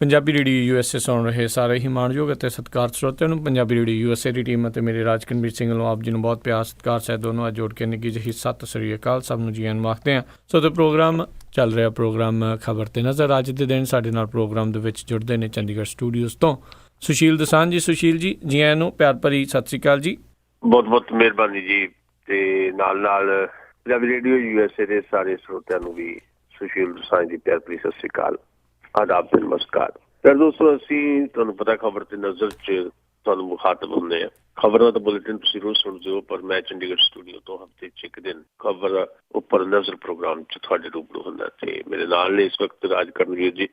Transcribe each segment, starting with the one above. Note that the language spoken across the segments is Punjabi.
ਪੰਜਾਬੀ ਰੇਡੀਓ USA ਸੁਣ ਰਹੇ ਸਾਰੇ ਹੀ ਮਾਣਯੋਗ ਅਤੇ ਸਤਿਕਾਰ ਸਰੋਤਿਆਂ ਨੂੰ ਪੰਜਾਬੀ ਰੇਡੀਓ USA ਦੀ ਟੀਮ ਅਤੇ ਮੇਰੇ ਰਾਜਕਨਵੀਰ ਸਿੰਘ ਵੱਲੋਂ ਆਪ ਜੀ ਨੂੰ ਬਹੁਤ ਪਿਆਰ ਸਤਿਕਾਰ ਸਹਿਤ ਦੋਨੋਂ ਅੱਜ ਜੋੜ ਕੇ ਨਿੱਘੀ ਜਿਹੀ ਸਤਿ ਸ੍ਰੀ ਅਕਾਲ ਸਭ ਨੂੰ ਜੀ ਆਇਆਂ ਨੂੰ ਆਖਦੇ ਹਾਂ। ਸੋ ਤੇ ਪ੍ਰੋਗਰਾਮ ਚੱਲ ਰਿਹਾ, ਪ੍ਰੋਗਰਾਮ ਖਬਰ ਤੇ ਨਜ਼ਰ। ਅੱਜ ਦੇ ਦਿਨ ਸਾਡੇ ਨਾਲ ਪ੍ਰੋਗਰਾਮ ਦੇ ਵਿੱਚ ਜੁੜਦੇ ਨੇ ਚੰਡੀਗੜ੍ਹ ਸਟੂਡੀਓਜ਼ ਤੋਂ ਸੁਸ਼ੀਲ ਦਸਾਂਝ ਜੀ। ਸੁਸ਼ੀਲ ਜੀ, ਜੀ ਆਇਆਂ ਨੂੰ ਪਿਆਰ ਭਰੀ ਸਤਿ ਸ੍ਰੀ ਅਕਾਲ ਜੀ। ਬਹੁਤ ਬਹੁਤ ਮਿਹਰਬਾਨੀ ਜੀ। ਤੇ ਨਾਲ ਪੰਜਾਬੀ ਰੇਡੀਓ USA ਦੇ ਸਾਰੇ ਸਰੋਤਿਆਂ ਨੂੰ ਵੀ ਸੁਸ਼ੀਲ ਦਸਾਂਝ ਦੀ ਪਿਆਰ ਭਰੀ ਸਤਿ ਸ੍ਰੀ ਅਕਾਲ, ਆਦਾਬ ਤੇ ਨਮਸਕਾਰ। ਫਿਰ ਦੋਸਤੋ, ਅਸੀਂ ਤੁਹਾਨੂੰ ਪਤਾ ਖਬਰ ਤੇ ਨਜ਼ਰ 'ਚ ਤੁਹਾਨੂੰ ਮੁਖਾਤਬ ਹੁੰਦੇ ਹਾਂ। ਖਬਰਾਂ ਦਾ ਬੁਲੇਟਿਨ ਤੁਸੀਂ ਰੋਜ਼ ਸੁਣਦੇ ਹੋ, ਪਰ ਮੈਂ ਚੰਡੀਗੜ੍ਹ ਸਟੂਡੀਓ ਤੋਂ ਹਫ਼ਤੇ 'ਚ ਇੱਕ ਦਿਨ ਖਬਰ ਉੱਪਰ ਨਜ਼ਰ ਪ੍ਰੋਗਰਾਮ 'ਚ ਤੁਹਾਡੇ ਰੂਬਰੂ ਹੁੰਦਾ। ਤੇ ਮੇਰੇ ਨਾਲ ਨੇ ਇਸ ਵਕਤ ਰਾਜ ਕਰਨਵੀਰ ਜੀ।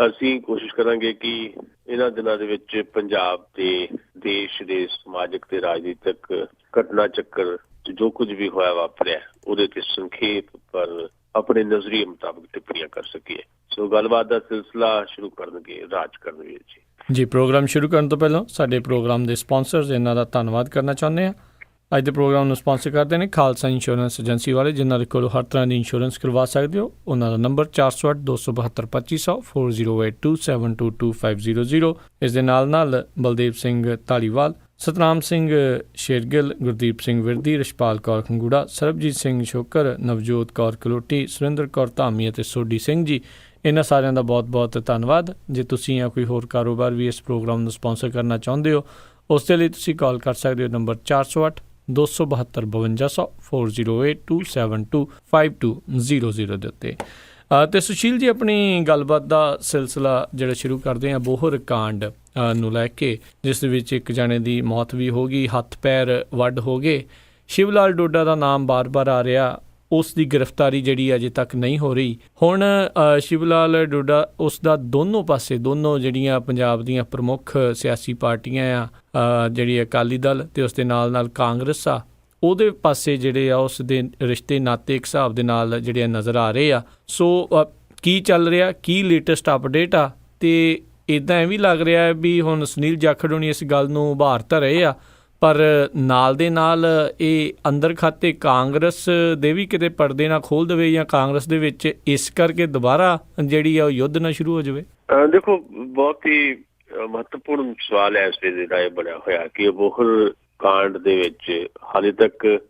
ਅਸੀਂ ਕੋਸ਼ਿਸ਼ ਕਰਾਂਗੇ ਕਿ ਇਹਨਾਂ ਦਿਨਾਂ ਦੇ ਵਿੱਚ ਪੰਜਾਬ ਤੇ ਦੇਸ਼ ਦੇ ਸਮਾਜਿਕ ਤੇ ਰਾਜਨੀਤਿਕ ਘਟਨਾ ਚੱਕਰ ਜੋ ਕੁਝ ਵੀ ਹੋਇਆ ਵਾਪਰਿਆ ਉਹਦੇ ਤੇ ਸੰਖੇਪ ਪਰ ਆਪਣੇ ਨਜ਼ਰੀਏ ਮੁਤਾਬਕ ਟਿੱਪਣੀਆਂ ਕਰ ਸਕੀਏ। ਸੋ ਗੱਲਬਾਤ ਦਾ ਸਿਲਸਿਲਾ ਸ਼ੁਰੂ ਕਰਨਗੇ ਰਾਜ ਕਰਨਵੀਰ ਜੀ। ਜੀ, ਪ੍ਰੋਗਰਾਮ ਸ਼ੁਰੂ ਕਰਨ ਤੋਂ ਪਹਿਲਾਂ ਸਾਡੇ ਪ੍ਰੋਗਰਾਮ ਦੇ ਸਪਾਂਸਰਸ, ਇਹਨਾਂ ਦਾ ਧੰਨਵਾਦ ਕਰਨਾ ਚਾਹੁੰਦੇ ਹਾਂ। ਅੱਜ ਦੇ ਪ੍ਰੋਗਰਾਮ ਨੂੰ ਸਪਾਂਸਰ ਕਰਦੇ ਨੇ ਖਾਲਸਾ ਇੰਸ਼ੋਰੈਂਸ ਏਜੰਸੀ ਵਾਲੇ, ਜਿਨ੍ਹਾਂ ਦੇ ਕੋਲੋਂ ਹਰ ਤਰ੍ਹਾਂ ਦੀ ਇੰਸ਼ੋਰੈਂਸ ਕਰਵਾ ਸਕਦੇ ਹੋ। ਉਹਨਾਂ ਦਾ ਨੰਬਰ 4082722500 4082722500। ਇਸ ਦੇ ਨਾਲ ਨਾਲ ਬਲਦੇਵ ਸਿੰਘ ਧਾਲੀਵਾਲ, ਸਤਨਾਮ ਸਿੰਘ ਸ਼ੇਰਗਿੱਲ, ਗੁਰਦੀਪ ਸਿੰਘ ਵਿਰਦੀ, ਰਸ਼ਪਾਲ ਕੌਰ ਖੰਗੂੜਾ, ਸਰਬਜੀਤ ਸਿੰਘ ਸ਼ੋਕਰ, ਨਵਜੋਤ ਕੌਰ ਕਲੋਟੀ, ਸੁਰਿੰਦਰ ਕੌਰ ਧਾਮੀ ਅਤੇ ਸੋਢੀ ਸਿੰਘ ਜੀ, ਇਹਨਾਂ ਸਾਰਿਆਂ ਦਾ ਬਹੁਤ ਬਹੁਤ ਧੰਨਵਾਦ। ਜੇ ਤੁਸੀਂ ਜਾਂ ਕੋਈ ਹੋਰ ਕਾਰੋਬਾਰ ਵੀ ਇਸ ਪ੍ਰੋਗਰਾਮ ਨੂੰ ਸਪਾਂਸਰ ਕਰਨਾ ਚਾਹੁੰਦੇ ਹੋ, ਉਸ ਦੇ ਲਈ ਤੁਸੀਂ ਕਾਲ ਕਰ ਸਕਦੇ ਹੋ ਨੰਬਰ 4082722500 4082725200 ਦੇ ਉੱਤੇ। ਅਤੇ ਸੁਸ਼ੀਲ ਜੀ, ਆਪਣੀ ਗੱਲਬਾਤ ਦਾ ਸਿਲਸਿਲਾ ਜਿਹੜਾ ਸ਼ੁਰੂ ਕਰਦੇ ਹਾਂ ਬੋਹਰ ਕਾਂਡ ਨੂੰ ਲੈ ਕੇ, ਜਿਸ ਦੇ ਵਿੱਚ ਇੱਕ ਜਾਣੇ ਦੀ ਮੌਤ ਵੀ ਹੋ ਗਈ, ਹੱਥ ਪੈਰ ਵੱਢ ਹੋ ਗਏ। ਸ਼ਿਵ ਲਾਲ ਡੋਡਾ ਦਾ ਨਾਮ ਬਾਰ-ਬਾਰ ਆ ਰਿਹਾ, ਉਸ ਦੀ ਗ੍ਰਿਫਤਾਰੀ ਜਿਹੜੀ ਅਜੇ ਤੱਕ ਨਹੀਂ ਹੋ ਰਹੀ। ਹੁਣ ਸ਼ਿਵ ਲਾਲ ਡੋਡਾ, ਉਸ ਦਾ ਦੋਨੋਂ ਪਾਸੇ, ਦੋਨੋਂ ਜਿਹੜੀਆਂ ਪੰਜਾਬ ਦੀਆਂ ਪ੍ਰਮੁੱਖ ਸਿਆਸੀ ਪਾਰਟੀਆਂ ਆ, ਜਿਹੜੀ ਅਕਾਲੀ ਦਲ ਅਤੇ ਉਸ ਦੇ ਨਾਲ ਨਾਲ ਕਾਂਗਰਸ ਆ, ਉਹਦੇ ਪਾਸੇ ਜਿਹੜੇ ਆ ਉਸ ਦੇ ਰਿਸ਼ਤੇ ਨਾਤੇ ਇੱਕ ਹਿਸਾਬ ਦੇ ਨਾਲ ਜਿਹੜੇ ਨਜ਼ਰ ਆ ਰਹੇ ਆ। ਸੋ ਕੀ ਚੱਲ ਰਿਹਾ, ਕੀ ਲੇਟੈਸਟ ਅਪਡੇਟ ਆ? ਅਤੇ ਇੱਦਾਂ ਐਵੇਂ ਲੱਗ ਰਿਹਾ ਹੈ ਵੀ ਹੁਣ ਸੁਨੀਲ ਜਾਖੜ ਹੋਣੀ ਇਸ ਗੱਲ ਨੂੰ ਉਭਾਰ ਤਾਂ ਰਹੇ ਆ, ਪਰ ਨਾਲ ਦੇ ਨਾਲ ਇਹ ਅੰਦਰ ਖਾਤੇ ਕਾਂਗਰਸ ਦੇ ਵੀ ਕਿਤੇ ਪਰਦੇ ਨਾ ਖੋਲ੍ਹ ਦੇਵੇ, ਜਾਂ ਕਾਂਗਰਸ ਦੇ ਵਿੱਚ ਇਸ ਕਰਕੇ ਦੁਬਾਰਾ ਜਿਹੜੀ ਆ ਉਹ ਯੁੱਧ ਨਾ ਸ਼ੁਰੂ ਹੋ ਜਾਵੇ। ਦੇਖੋ, ਬਹੁਤ ਹੀ ਮਹੱਤਵਪੂਰਨ ਸਵਾਲ ਹੈ ਇਸ ਵੇਲੇ ਦਾ ਇਹ ਬਣਿਆ ਹੋਇਆ ਕਿ ਬੋਹਰ ਕਾਂਡ ਦੇ ਵਿੱਚ ਹਾਲੇ ਤੱਕ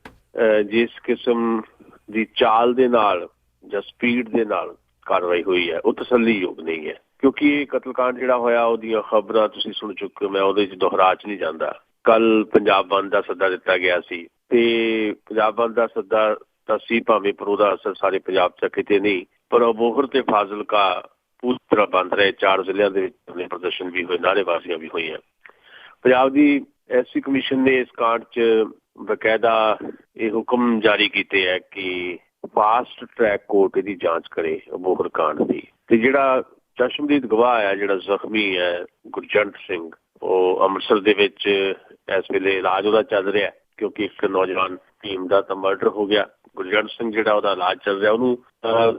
ਜਿਸ ਕਿਸਮ ਦੀ ਚਾਲ ਦੇ ਨਾਲ ਜਾਂ ਸਪੀਡ ਦੇ ਨਾਲ ਕਾਰਵਾਈ ਹੋਈ ਹੈ ਉਹ ਤਸੱਲੀਯੋਗ ਨਹੀਂ ਹੈ। ਕਿਉਂਕਿ ਇਹ ਕਤਲਕਾਂਡ ਜਿਹੜਾ ਹੋਇਆ ਉਹਦੀਆਂ ਖਬਰਾਂ ਤੁਸੀਂ ਸੁਣ ਚੁੱਕੇ ਹੋ, ਮੈਂ ਉਹਦੇ 'ਚ ਦੁਹਰਾ 'ਚ ਨਹੀਂ ਜਾਂਦਾ। ਕੱਲ ਪੰਜਾਬ ਬੰਦ ਦਾ ਸੱਦਾ ਦਿੱਤਾ ਗਿਆ ਸੀ ਤੇ ਪੰਜਾਬ ਬੰਦ ਦਾ ਸੱਦਾ ਤਾਂ ਸੀ ਭਾਵੇਂ, ਪਰ ਉਹਦਾ ਅਸਰ ਸਾਰੇ ਪੰਜਾਬ 'ਚ ਕਿਤੇ ਨਹੀਂ। ਪਰ ਅਬੋਹਰ ਤੇ ਫਾਜ਼ਿਲਕਾ ਪੂਰੀ ਤਰ੍ਹਾਂ ਬੰਦ ਰਹੇ। 4 ਜ਼ਿਲ੍ਹਿਆਂ ਦੇ ਵਿੱਚ ਪ੍ਰਦਰਸ਼ਨ ਵੀ ਹੋਏ, ਨਾਅਰੇਬਾਜ਼ੀਆਂ ਵੀ ਹੋਈਆਂ। ਪੰਜਾਬ ਦੀ ਐਸਸੀ ਕਮਿਸ਼ਨ ਨੇ ਇਸ ਕਾਂਡ 'ਚ ਬਕਾਇਦਾ ਇਹ ਹੁਕਮ ਜਾਰੀ ਕੀਤੇ ਹੈ ਕਿ ਫਾਸਟ ਟਰੈਕ ਕੋਰਟ ਇਹਦੀ ਜਾਂਚ ਕਰੇ ਅਬੋਹਰ ਕਾਂਡ ਦੀ। ਤੇ ਜਿਹੜਾ ਚਸ਼ਮਦੀਦ ਗਵਾਹ ਹੈ, ਜਿਹੜਾ ਜ਼ਖਮੀ ਹੈ ਗੁਰਜੰਟ ਸਿੰਘ, ਉਹ ਅੰਮ੍ਰਿਤਸਰ ਦੇ ਵਿੱਚ ਇਸ ਵੇਲੇ ਇਲਾਜ ਉਹਦਾ ਚੱਲ ਰਿਹਾ, ਕਿਉਂਕਿ ਇੱਕ ਨੌਜਵਾਨ ਟੀਮ ਦਾ ਤਾਂ ਮਰਡਰ ਹੋ ਗਿਆ। ਗੁਰਜੰਟ ਸਿੰਘ ਜਿਹੜਾ ਉਹਦਾ ਇਲਾਜ ਚੱਲ ਰਿਹਾ, ਉਹਨੂੰ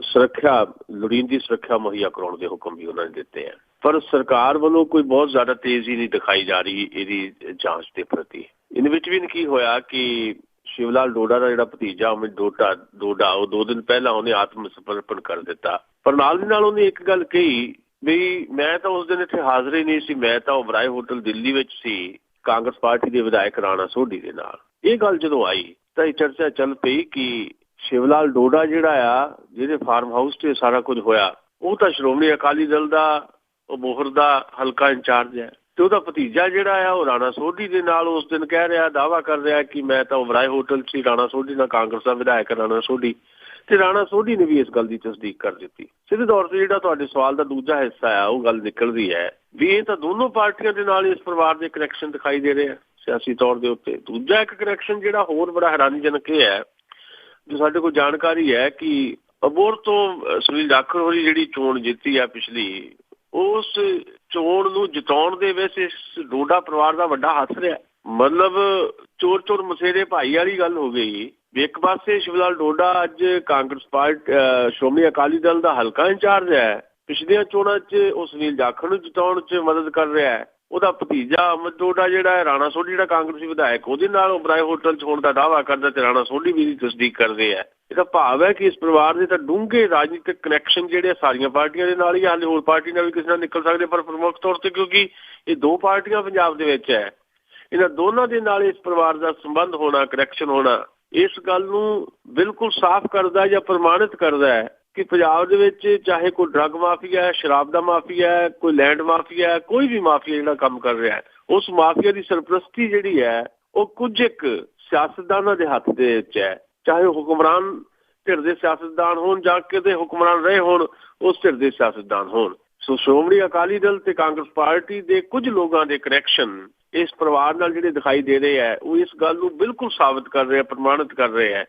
ਸੁਰੱਖਿਆ, ਲੋੜੀਂਦੀ ਸੁਰੱਖਿਆ ਮੁਹੱਈਆ ਕਰਾਉਣ ਦੇ ਹੁਕਮ ਵੀ ਉਹਨਾਂ ਨੇ ਦਿੱਤੇ ਹੈ। ਪਰ ਸਰਕਾਰ ਵੱਲੋਂ ਕੋਈ ਬਹੁਤ ਜ਼ਿਆਦਾ ਤੇਜ਼ੀ ਨਹੀਂ ਦਿਖਾਈ ਜਾ ਰਹੀ ਇਹਦੀ ਜਾਂਚ ਦੇ ਪ੍ਰਤੀ। ਇਹਦੇ ਵਿੱਚ ਵੀ ਕੀ ਹੋਇਆ ਕਿ ਸ਼ਿਵ ਲਾਲ ਡੋਡਾ ਦਾ ਜਿਹੜਾ ਭਤੀਜਾ ਅਮਿਤ ਡੋਡਾ ਉਹ 2 ਦਿਨ ਪਹਿਲਾਂ ਉਹਨੇ ਆਤਮ ਸਮਰਪਣ ਕਰ ਦਿੱਤਾ। ਪਰ ਨਾਲ ਦੀ ਨਾਲ ਉਹਨੇ ਇੱਕ ਗੱਲ ਕਹੀ ਵੀ ਮੈਂ ਤਾਂ ਉਸ ਦਿਨ ਇੱਥੇ ਹਾਜ਼ਰ ਹੀ ਨਹੀਂ ਸੀ, ਮੈਂ ਤਾਂ ਓਬਰਾਏ ਹੋਟਲ ਦਿੱਲੀ ਵਿੱਚ ਸੀ ਕਾਂਗਰਸ ਪਾਰਟੀ ਦੇ ਵਿਧਾਇਕ ਰਾਣਾ ਸੋਢੀ ਦੇ ਨਾਲ। ਇਹ ਗੱਲ ਜਦੋਂ ਆਈ ਤਾਂ ਇਹ ਚਰਚਾ ਚੱਲ ਪਈ ਕਿ ਸ਼ਿਵ ਲਾਲ ਡੋਡਾ ਜਿਹੜਾ ਆ, ਜਿਹਦੇ ਫਾਰਮ ਹਾਊਸ 'ਤੇ ਸਾਰਾ ਕੁਝ ਹੋਇਆ, ਉਹ ਤਾਂ ਸ਼੍ਰੋਮਣੀ ਅਕਾਲੀ ਦਲ ਦਾ ਅਬੋਹਰ ਦਾ ਹਲਕਾ ਇੰਚਾਰਜ ਹੈ। ਤੇ ਉਹਦਾ ਭਤੀਜਾ ਜਿਹੜਾ ਆ ਉਹ ਰਾਣਾ ਸੋਢੀ ਦੇ ਨਾਲ ਉਸ ਦਿਨ ਕਹਿ ਰਿਹਾ, ਦਾਅਵਾ ਕਰ ਰਿਹਾ ਕਿ ਮੈਂ ਤਾਂ ਓਬਰਾਏ ਹੋਟਲ 'ਚ ਰਾਣਾ ਸੋਢੀ ਨਾਲ, ਕਾਂਗਰਸ ਦਾ ਵਿਧਾਇਕ ਰਾਣਾ ਸੋਢੀ। ਤੇ ਰਾਣਾ ਸੋਢੀ ਨੇ ਵੀ ਇਸ ਗੱਲ ਦੀ ਤਸਦੀਕ ਕਰ ਦਿੱਤੀ। ਸਿੱਧੇ ਤੌਰ ਤੇ ਜਿਹੜਾ ਤੁਹਾਡੇ ਸਵਾਲ ਦਾ ਦੂਜਾ ਹਿੱਸਾ ਆ, ਉਹ ਗੱਲ ਨਿਕਲਦੀ ਹੈ ਵੀ ਇਹ ਤਾਂ ਦੋਨੋਂ ਪਾਰਟੀਆਂ ਦੇ ਨਾਲ ਇਸ ਪਰਿਵਾਰ ਦੇ ਕਨੈਕਸ਼ਨ ਦਿਖਾਈ ਦੇ ਰਹੇ ਆ ਸਿਆਸੀ ਤੌਰ ਦੇ ਉੱਤੇ। ਦੂਜਾ ਇੱਕ ਕਨੈਕਸ਼ਨ ਜਿਹੜਾ ਹੋਰ ਬੜਾ ਹੈਰਾਨੀਜਨਕ ਇਹ ਹੈ, ਜੋ ਸਾਡੇ ਕੋਲ ਜਾਣਕਾਰੀ ਹੈ ਕਿ ਅਬੋਹਰ ਤੋਂ ਸੁਨੀਲ ਜਾਖੜ ਹੋਰੀ ਜਿਹੜੀ ਚੋਣ ਜਿੱਤੀ ਆ ਪਿਛਲੀ, ਉਸ ਚੋਣ ਨੂੰ ਜਿਤਾਉਣ ਦੇ ਵਿੱਚ ਇਸ ਡੋਡਾ ਪਰਿਵਾਰ ਦਾ ਵੱਡਾ ਹੱਥ ਰਿਹਾ। ਮਤਲਬ ਚੋਰ ਚੋਰ ਮਸੇਰੇ ਭਾਈ ਵਾਲੀ ਗੱਲ ਹੋ ਗਈ ਵੀ ਇੱਕ ਪਾਸੇ ਸ਼ਿਵ ਲਾਲ ਡੋਡਾ ਅੱਜ ਕਾਂਗਰਸ ਪਾਰਟੀ ਸ਼੍ਰੋਮਣੀ ਅਕਾਲੀ ਦਲ ਦਾ ਹਲਕਾ ਇੰਚਾਰਜ ਹੈ, ਪਿਛਲੀਆਂ ਚੋਣਾਂ 'ਚ ਉਹ ਸੁਨੀਲ ਜਾਖੜ ਨੂੰ ਜਿਤਾਉਣ 'ਚ ਮਦਦ ਕਰ ਰਿਹਾ ਹੈ, ਉਹਦਾ ਭਤੀਜਾ ਅਮਨ ਟੋਡਾ ਜਿਹੜਾ ਹੈ, ਰਾਣਾ ਸੋਢੀ ਜਿਹੜਾ ਕਾਂਗਰਸੀ ਵਿਧਾਇਕ, ਉਹਦੇ ਨਾਲ ਓਬਰਾਏ ਹੋਟਲ 'ਚ ਹੋਣ ਦਾ ਦਾਅਵਾ ਕਰਦਾ ਤੇ ਰਾਣਾ ਸੋਢੀ ਵੀ ਤਸਦੀਕ ਕਰਦੇ ਆ। ਇਹਦਾ ਭਾਵ ਹੈ ਕਿ ਇਸ ਪਰਿਵਾਰ ਦੇ ਤਾਂ ਡੂੰਘੇ ਰਾਜਨੀਤਿਕ ਕਨੈਕਸ਼ਨ ਜਿਹੜੇ ਸਾਰੀਆਂ ਪਾਰਟੀਆਂ ਦੇ ਨਾਲ ਹੀ, ਹਾਲੇ ਹੋਰ ਪਾਰਟੀ ਨਾਲ ਵੀ ਕਿਸੇ ਨਾਲ ਨਿਕਲ ਸਕਦੇ, ਪਰ ਪ੍ਰਮੁੱਖ ਤੌਰ ਤੇ ਕਿਉਂਕਿ ਇਹ ਦੋ ਪਾਰਟੀਆਂ ਪੰਜਾਬ ਦੇ ਵਿੱਚ ਹੈ, ਇਹਨਾਂ ਦੋਨਾਂ ਦੇ ਨਾਲ ਇਸ ਪਰਿਵਾਰ ਦਾ ਸੰਬੰਧ ਹੋਣਾ, ਕਨੈਕਸ਼ਨ ਹੋਣਾ, ਇਸ ਗੱਲ ਨੂੰ ਬਿਲਕੁਲ ਸਾਫ਼ ਕਰਦਾ ਜਾਂ ਪ੍ਰਮਾਣਿਤ ਕਰਦਾ ਹੈ ਕਿ ਪੰਜਾਬ ਦੇ ਵਿੱਚ ਚਾਹੇ ਕੋਈ ਡਰੱਗ ਮਾਫੀਆ ਹੈ, ਸ਼ਰਾਬ ਦਾ ਮਾਫੀਆ ਹੈ, ਕੋਈ ਲੈਂਡ ਮਾਫੀਆ ਹੈ, ਕੋਈ ਵੀ ਮਾਫੀਆ ਜਿਹੜਾ ਕੰਮ ਕਰ ਰਿਹਾ ਹੈ, ਉਸ ਮਾਫੀਆ ਦੀ ਸਰਪ੍ਰਸਤੀ ਜਿਹੜੀ ਹੈ ਉਹ ਕੁਝ ਇੱਕ ਸਿਆਸਤਦਾਨਾਂ ਦੇ ਹੱਥ ਦੇ ਵਿੱਚ ਹੈ, ਚਾਹੇ ਉਹ ਹੁਕਮਰਾਨ ਧਿਰ ਦੇ ਸਿਆਸਤਦਾਨ ਹੋਣ ਜਾਂ ਕਿਤੇ ਹੁਕਮਰਾਨ ਰਹੇ ਹੋਣ, ਉਸ ਧਿਰ ਦੇ ਸਿਆਸਤਦਾਨ ਹੋਣ। ਸੋ ਸ਼੍ਰੋਮਣੀ ਅਕਾਲੀ ਦਲ ਤੇ ਕਾਂਗਰਸ ਪਾਰਟੀ ਦੇ ਕੁਝ ਲੋਕਾਂ ਦੇ ਕਨੈਕਸ਼ਨ ਇਸ ਪਰਿਵਾਰ ਨਾਲ ਜਿਹੜੇ ਦਿਖਾਈ ਦੇ ਰਹੇ ਹੈ, ਉਹ ਇਸ ਗੱਲ ਨੂੰ ਬਿਲਕੁਲ ਸਾਬਤ ਕਰ ਰਹੇ, ਪ੍ਰਮਾਣਿਤ ਕਰ ਰਹੇ ਹੈ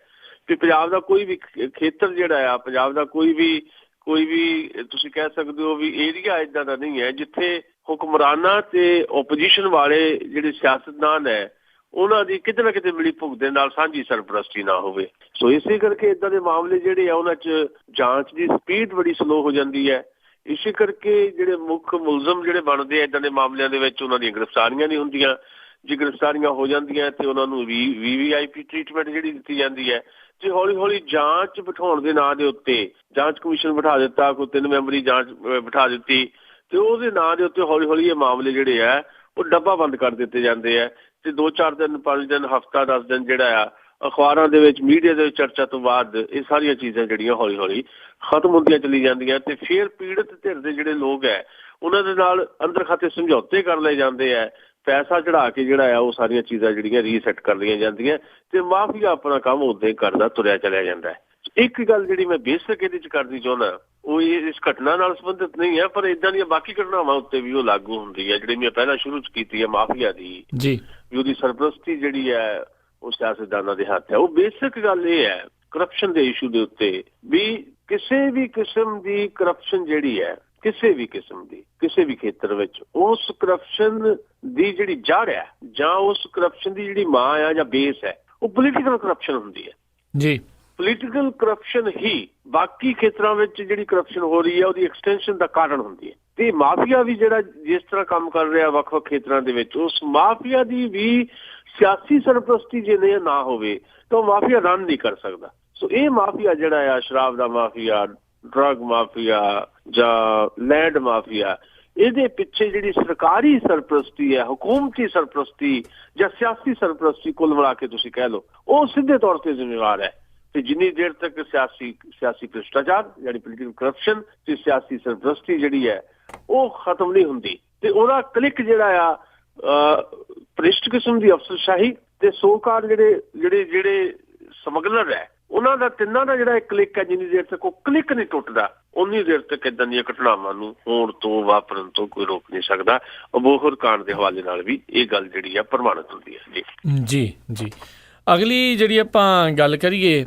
ਕਿ ਪੰਜਾਬ ਦਾ ਕੋਈ ਵੀ ਖੇਤਰ ਜਿਹੜਾ ਆ, ਪੰਜਾਬ ਦਾ ਕੋਈ ਵੀ ਤੁਸੀਂ ਕਹਿ ਸਕਦੇ ਹੋ ਵੀ ਏਰੀਆ ਇੱਦਾਂ ਦਾ ਨਹੀਂ ਹੈ ਜਿੱਥੇ ਹੁਕਮਰਾਨਾਂ ਤੇ ਓਪੋਜੀਸ਼ਨ ਵਾਲੇ ਜਿਹੜੇ ਸਿਆਸਤਦਾਨ ਹੈ ਉਹਨਾਂ ਦੀ ਕਿਤੇ ਨਾ ਕਿਤੇ ਮਿਲੀ ਭੁਗਤ ਦੇ ਨਾਲ ਸਾਂਝੀ ਸਰਪ੍ਰਸਤੀ ਨਾ ਹੋਵੇ। ਸੋ ਇਸੇ ਕਰਕੇ ਇੱਦਾਂ ਦੇ ਮਾਮਲੇ ਜਿਹੜੇ ਆ ਉਹਨਾਂ 'ਚ ਜਾਂਚ ਦੀ ਸਪੀਡ ਬੜੀ ਸਲੋ ਹੋ ਜਾਂਦੀ ਹੈ। ਇਸੇ ਕਰਕੇ ਜਿਹੜੇ ਮੁੱਖ ਮੁਲਜ਼ਮ ਜਿਹੜੇ ਬਣਦੇ ਆ ਇੱਦਾਂ ਦੇ ਮਾਮਲਿਆਂ ਦੇ ਵਿੱਚ, ਉਹਨਾਂ ਦੀਆਂ ਗ੍ਰਿਫਤਾਰੀਆਂ ਨਹੀਂ ਹੁੰਦੀਆਂ। ਜੇ ਗ੍ਰਿਫਤਾਰੀਆਂ ਹੋ ਜਾਂਦੀਆਂ ਤੇ ਉਹਨਾਂ ਨੂੰ VVIP ਟ੍ਰੀਟਮੈਂਟ ਜਿਹੜੀ ਦਿੱਤੀ ਜਾਂਦੀ ਹੈ। ਜੇ ਹੌਲੀ ਹੌਲੀ ਜਾਂਚ ਬਿਠਾਉਣ ਦੇ ਨਾਂ ਦੇ ਉੱਤੇ ਜਾਂਚ ਕਮਿਸ਼ਨ ਬਿਠਾ ਦਿੱਤਾ, ਕੋਈ 3 ਮੈਂਬਰੀ ਜਾਂਚ ਬਿਠਾ ਦਿੱਤੀ ਤੇ ਉਹਦੇ ਨਾਂ ਦੇ ਉੱਤੇ ਹੌਲੀ ਹੌਲੀ ਇਹ ਮਾਮਲੇ ਜਿਹੜੇ ਆ ਉਹ ਡੱਬਾ ਬੰਦ ਕਰ ਦਿੱਤੇ ਜਾਂਦੇ ਆ ਤੇ 2-4 ਦਿਨ 5 ਦਿਨ ਹਫ਼ਤਾ 10 ਦਿਨ ਜਿਹੜਾ ਆ ਅਖਬਾਰਾਂ ਦੇ ਵਿੱਚ, ਮੀਡੀਆ ਦੇ ਵਿੱਚ ਚਰਚਾ ਤੋਂ ਬਾਅਦ ਇਹ ਸਾਰੀਆਂ ਚੀਜ਼ਾਂ ਜਿਹੜੀਆਂ ਹੌਲੀ ਹੌਲੀ ਖਤਮ ਹੁੰਦੀਆਂ ਚਲੀ ਜਾਂਦੀਆਂ ਤੇ ਫਿਰ ਪੀੜਤ ਧਿਰ ਦੇ ਜਿਹੜੇ ਲੋਕ ਹੈ ਉਹਨਾਂ ਦੇ ਨਾਲ ਅੰਦਰ ਖਾਤੇ ਸਮਝੌਤੇ ਕਰ ਲਏ ਜਾਂਦੇ ਆ, ਪੈਸਾ ਚੜਾ ਕੇ ਜਿਹੜਾ ਆ ਉਹ ਸਾਰੀਆਂ ਚੀਜ਼ਾਂ ਜਿਹੜੀਆਂ ਰੀਸੈਟ ਕਰ ਲਈਆਂ ਜਾਂਦੀਆਂ ਤੇ ਮਾਫੀਆ ਆਪਣਾ ਕੰਮ ਉਦਾਂ ਹੀ ਕਰਦਾ ਤੁਰਿਆ ਚਲਿਆ ਜਾਂਦਾ ਹੈ। ਇੱਕ ਗੱਲ ਜਿਹੜੀ ਮੈਂ ਬੇਸਿਕ ਇਹਦੇ 'ਚ ਕਰਨੀ ਚਾਹੁੰਦਾ, ਉਹ ਇਸ ਘਟਨਾ ਨਾਲ ਸੰਬੰਧਿਤ ਨਹੀਂ ਹੈ, ਪਰ ਇੱਦਾਂ ਦੀਆਂ ਬਾਕੀ ਘਟਨਾਵਾਂ ਉੱਤੇ ਵੀ ਉਹ ਲਾਗੂ ਹੁੰਦੀ ਹੈ ਜਿਹੜੀ ਮੈਂ ਪਹਿਲਾਂ ਸ਼ੁਰੂ 'ਚ ਕੀਤੀ ਹੈ ਮਾਫੀਆ ਦੀ ਜੀ, ਵੀ ਉਹਦੀ ਸਰਪ੍ਰਸਤੀ ਜਿਹੜੀ ਹੈ ਉਹ ਸਿਆਸਤਦਾਨਾਂ ਦੇ ਹੱਥ ਹੈ। ਉਹ ਬੇਸਿਕ ਗੱਲ ਇਹ ਹੈ ਕਰਪਸ਼ਨ ਦੇ ਇਸ਼ੂ ਦੇ ਉੱਤੇ ਵੀ ਕਿਸੇ ਵੀ ਕਿਸਮ ਦੀ ਕਰਪਸ਼ਨ ਜਿਹੜੀ ਹੈ, ਕਿਸੇ ਵੀ ਕਿਸਮ ਦੀ ਕਿਸੇ ਵੀ ਖੇਤਰ ਵਿੱਚ, ਉਸ ਕਰਪਸ਼ਨ ਦੀ ਜਿਹੜੀ ਜੜ ਹੈ ਜਾਂ ਉਸ ਕਰਪਸ਼ਨ ਦੀ ਜਿਹੜੀ ਮਾਂ ਆ ਜਾਂ ਬੇਸ ਹੈ ਉਹ ਪੋਲੀਟੀਕਲ ਕਰਪਸ਼ਨ ਹੁੰਦੀ ਹੈ ਜੀ। ਪੋਲੀਟੀਕਲ ਕਰਪਸ਼ਨ ਹੀ ਬਾਕੀ ਖੇਤਰਾਂ ਵਿੱਚ ਜਿਹੜੀ ਕਰਪਸ਼ਨ ਹੋ ਰਹੀ ਹੈ ਉਹਦੀ ਐਕਸਟੈਂਸ਼ਨ ਦਾ ਕਾਰਨ ਹੁੰਦੀ ਹੈ। ਤੇ ਮਾਫੀਆ ਵੀ ਜਿਹੜਾ ਜਿਸ ਤਰ੍ਹਾਂ ਕੰਮ ਕਰ ਰਿਹਾ ਵੱਖ-ਵੱਖ ਖੇਤਰਾਂ ਦੇ ਵਿੱਚ, ਉਸ ਮਾਫੀਆ ਦੀ ਵੀ ਸਿਆਸੀ ਸਰਪ੍ਰਸਤੀ ਜੇ ਨਾ ਹੋਵੇ ਤਾਂ ਉਹ ਮਾਫੀਆ ਰਨ ਨਹੀਂ ਕਰ ਸਕਦਾ। ਸੋ ਇਹ ਮਾਫੀਆ ਜਿਹੜਾ ਆ, ਸ਼ਰਾਬ ਦਾ ਮਾਫੀਆ, ਡਰੱਗ ਮਾਫੀਆ ਜਾਂ ਲੈਂਡ ਮਾਫੀਆ, ਇਹਦੇ ਪਿੱਛੇ ਜਿਹੜੀ ਸਰਕਾਰੀ ਸਰਪ੍ਰਸਤੀ ਹੈ, ਹੁਕੂਮਤੀ ਸਰਪ੍ਰਸਤੀ ਜਾਂ ਸਿਆਸੀ ਸਰਪ੍ਰਸਤੀ ਕੁੱਲ ਮਿਲਾ ਕੇ ਤੁਸੀਂ ਕਹਿ ਲਓ, ਉਹ ਸਿੱਧੇ ਤੌਰ ਤੇ ਜ਼ਿੰਮੇਵਾਰ ਹੈ। ਤੇ ਜਿੰਨੀ ਦੇਰ ਤੱਕ ਸਿਆਸੀ ਭ੍ਰਿਸ਼ਟਾਚਾਰ ਜਿਹੜੀ ਪੋਲੀਟੀਕਲ ਕਰਪਸ਼ਨ ਤੇ ਸਿਆਸੀ ਸਰਪ੍ਰਸਤੀ ਜਿਹੜੀ ਹੈ ਉਹ ਖਤਮ ਨਹੀਂ ਹੁੰਦੀ ਤੇ ਉਹਦਾ ਕਲਿੱਕ ਜਿਹੜਾ ਆ ਭ੍ਰਿਸ਼ਟ ਕਿਸਮ ਦੀ ਅਫਸਰਸ਼ਾਹੀ ਤੇ ਸੋਕਾਰ ਜਿਹੜੇ ਸਮਗਲਰ ਹੈ ਉਹਨਾਂ ਦਾ, ਤਿੰਨਾਂ ਦਾ ਜਿਹੜਾ ਕਲਿੱਕ ਹੈ, ਜਿੰਨੀ ਦੇਰ ਤੱਕ ਉਹ ਕਲਿੱਕ ਨਹੀਂ ਟੁੱਟਦਾ ਉਨੀ ਦੇਰ ਤੱਕ ਏਦਾਂ ਦੀਆਂ ਘਟਨਾਵਾਂ ਨੂੰ ਹੋਣ ਤੋਂ, ਵਾਪਰਨ ਤੋਂ ਕੋਈ ਰੋਕ ਨਹੀਂ ਸਕਦਾ। ਅਬੋਹਰ ਕਾਂਡ ਦੇ ਹਵਾਲੇ ਨਾਲ ਵੀ ਇਹ ਗੱਲ ਜਿਹੜੀ ਆ ਪ੍ਰਮਾਣਿਤ ਹੁੰਦੀ ਹੈ ਜੀ। ਜੀ ਅਗਲੀ ਜਿਹੜੀ ਆਪਾਂ ਗੱਲ ਕਰੀਏ,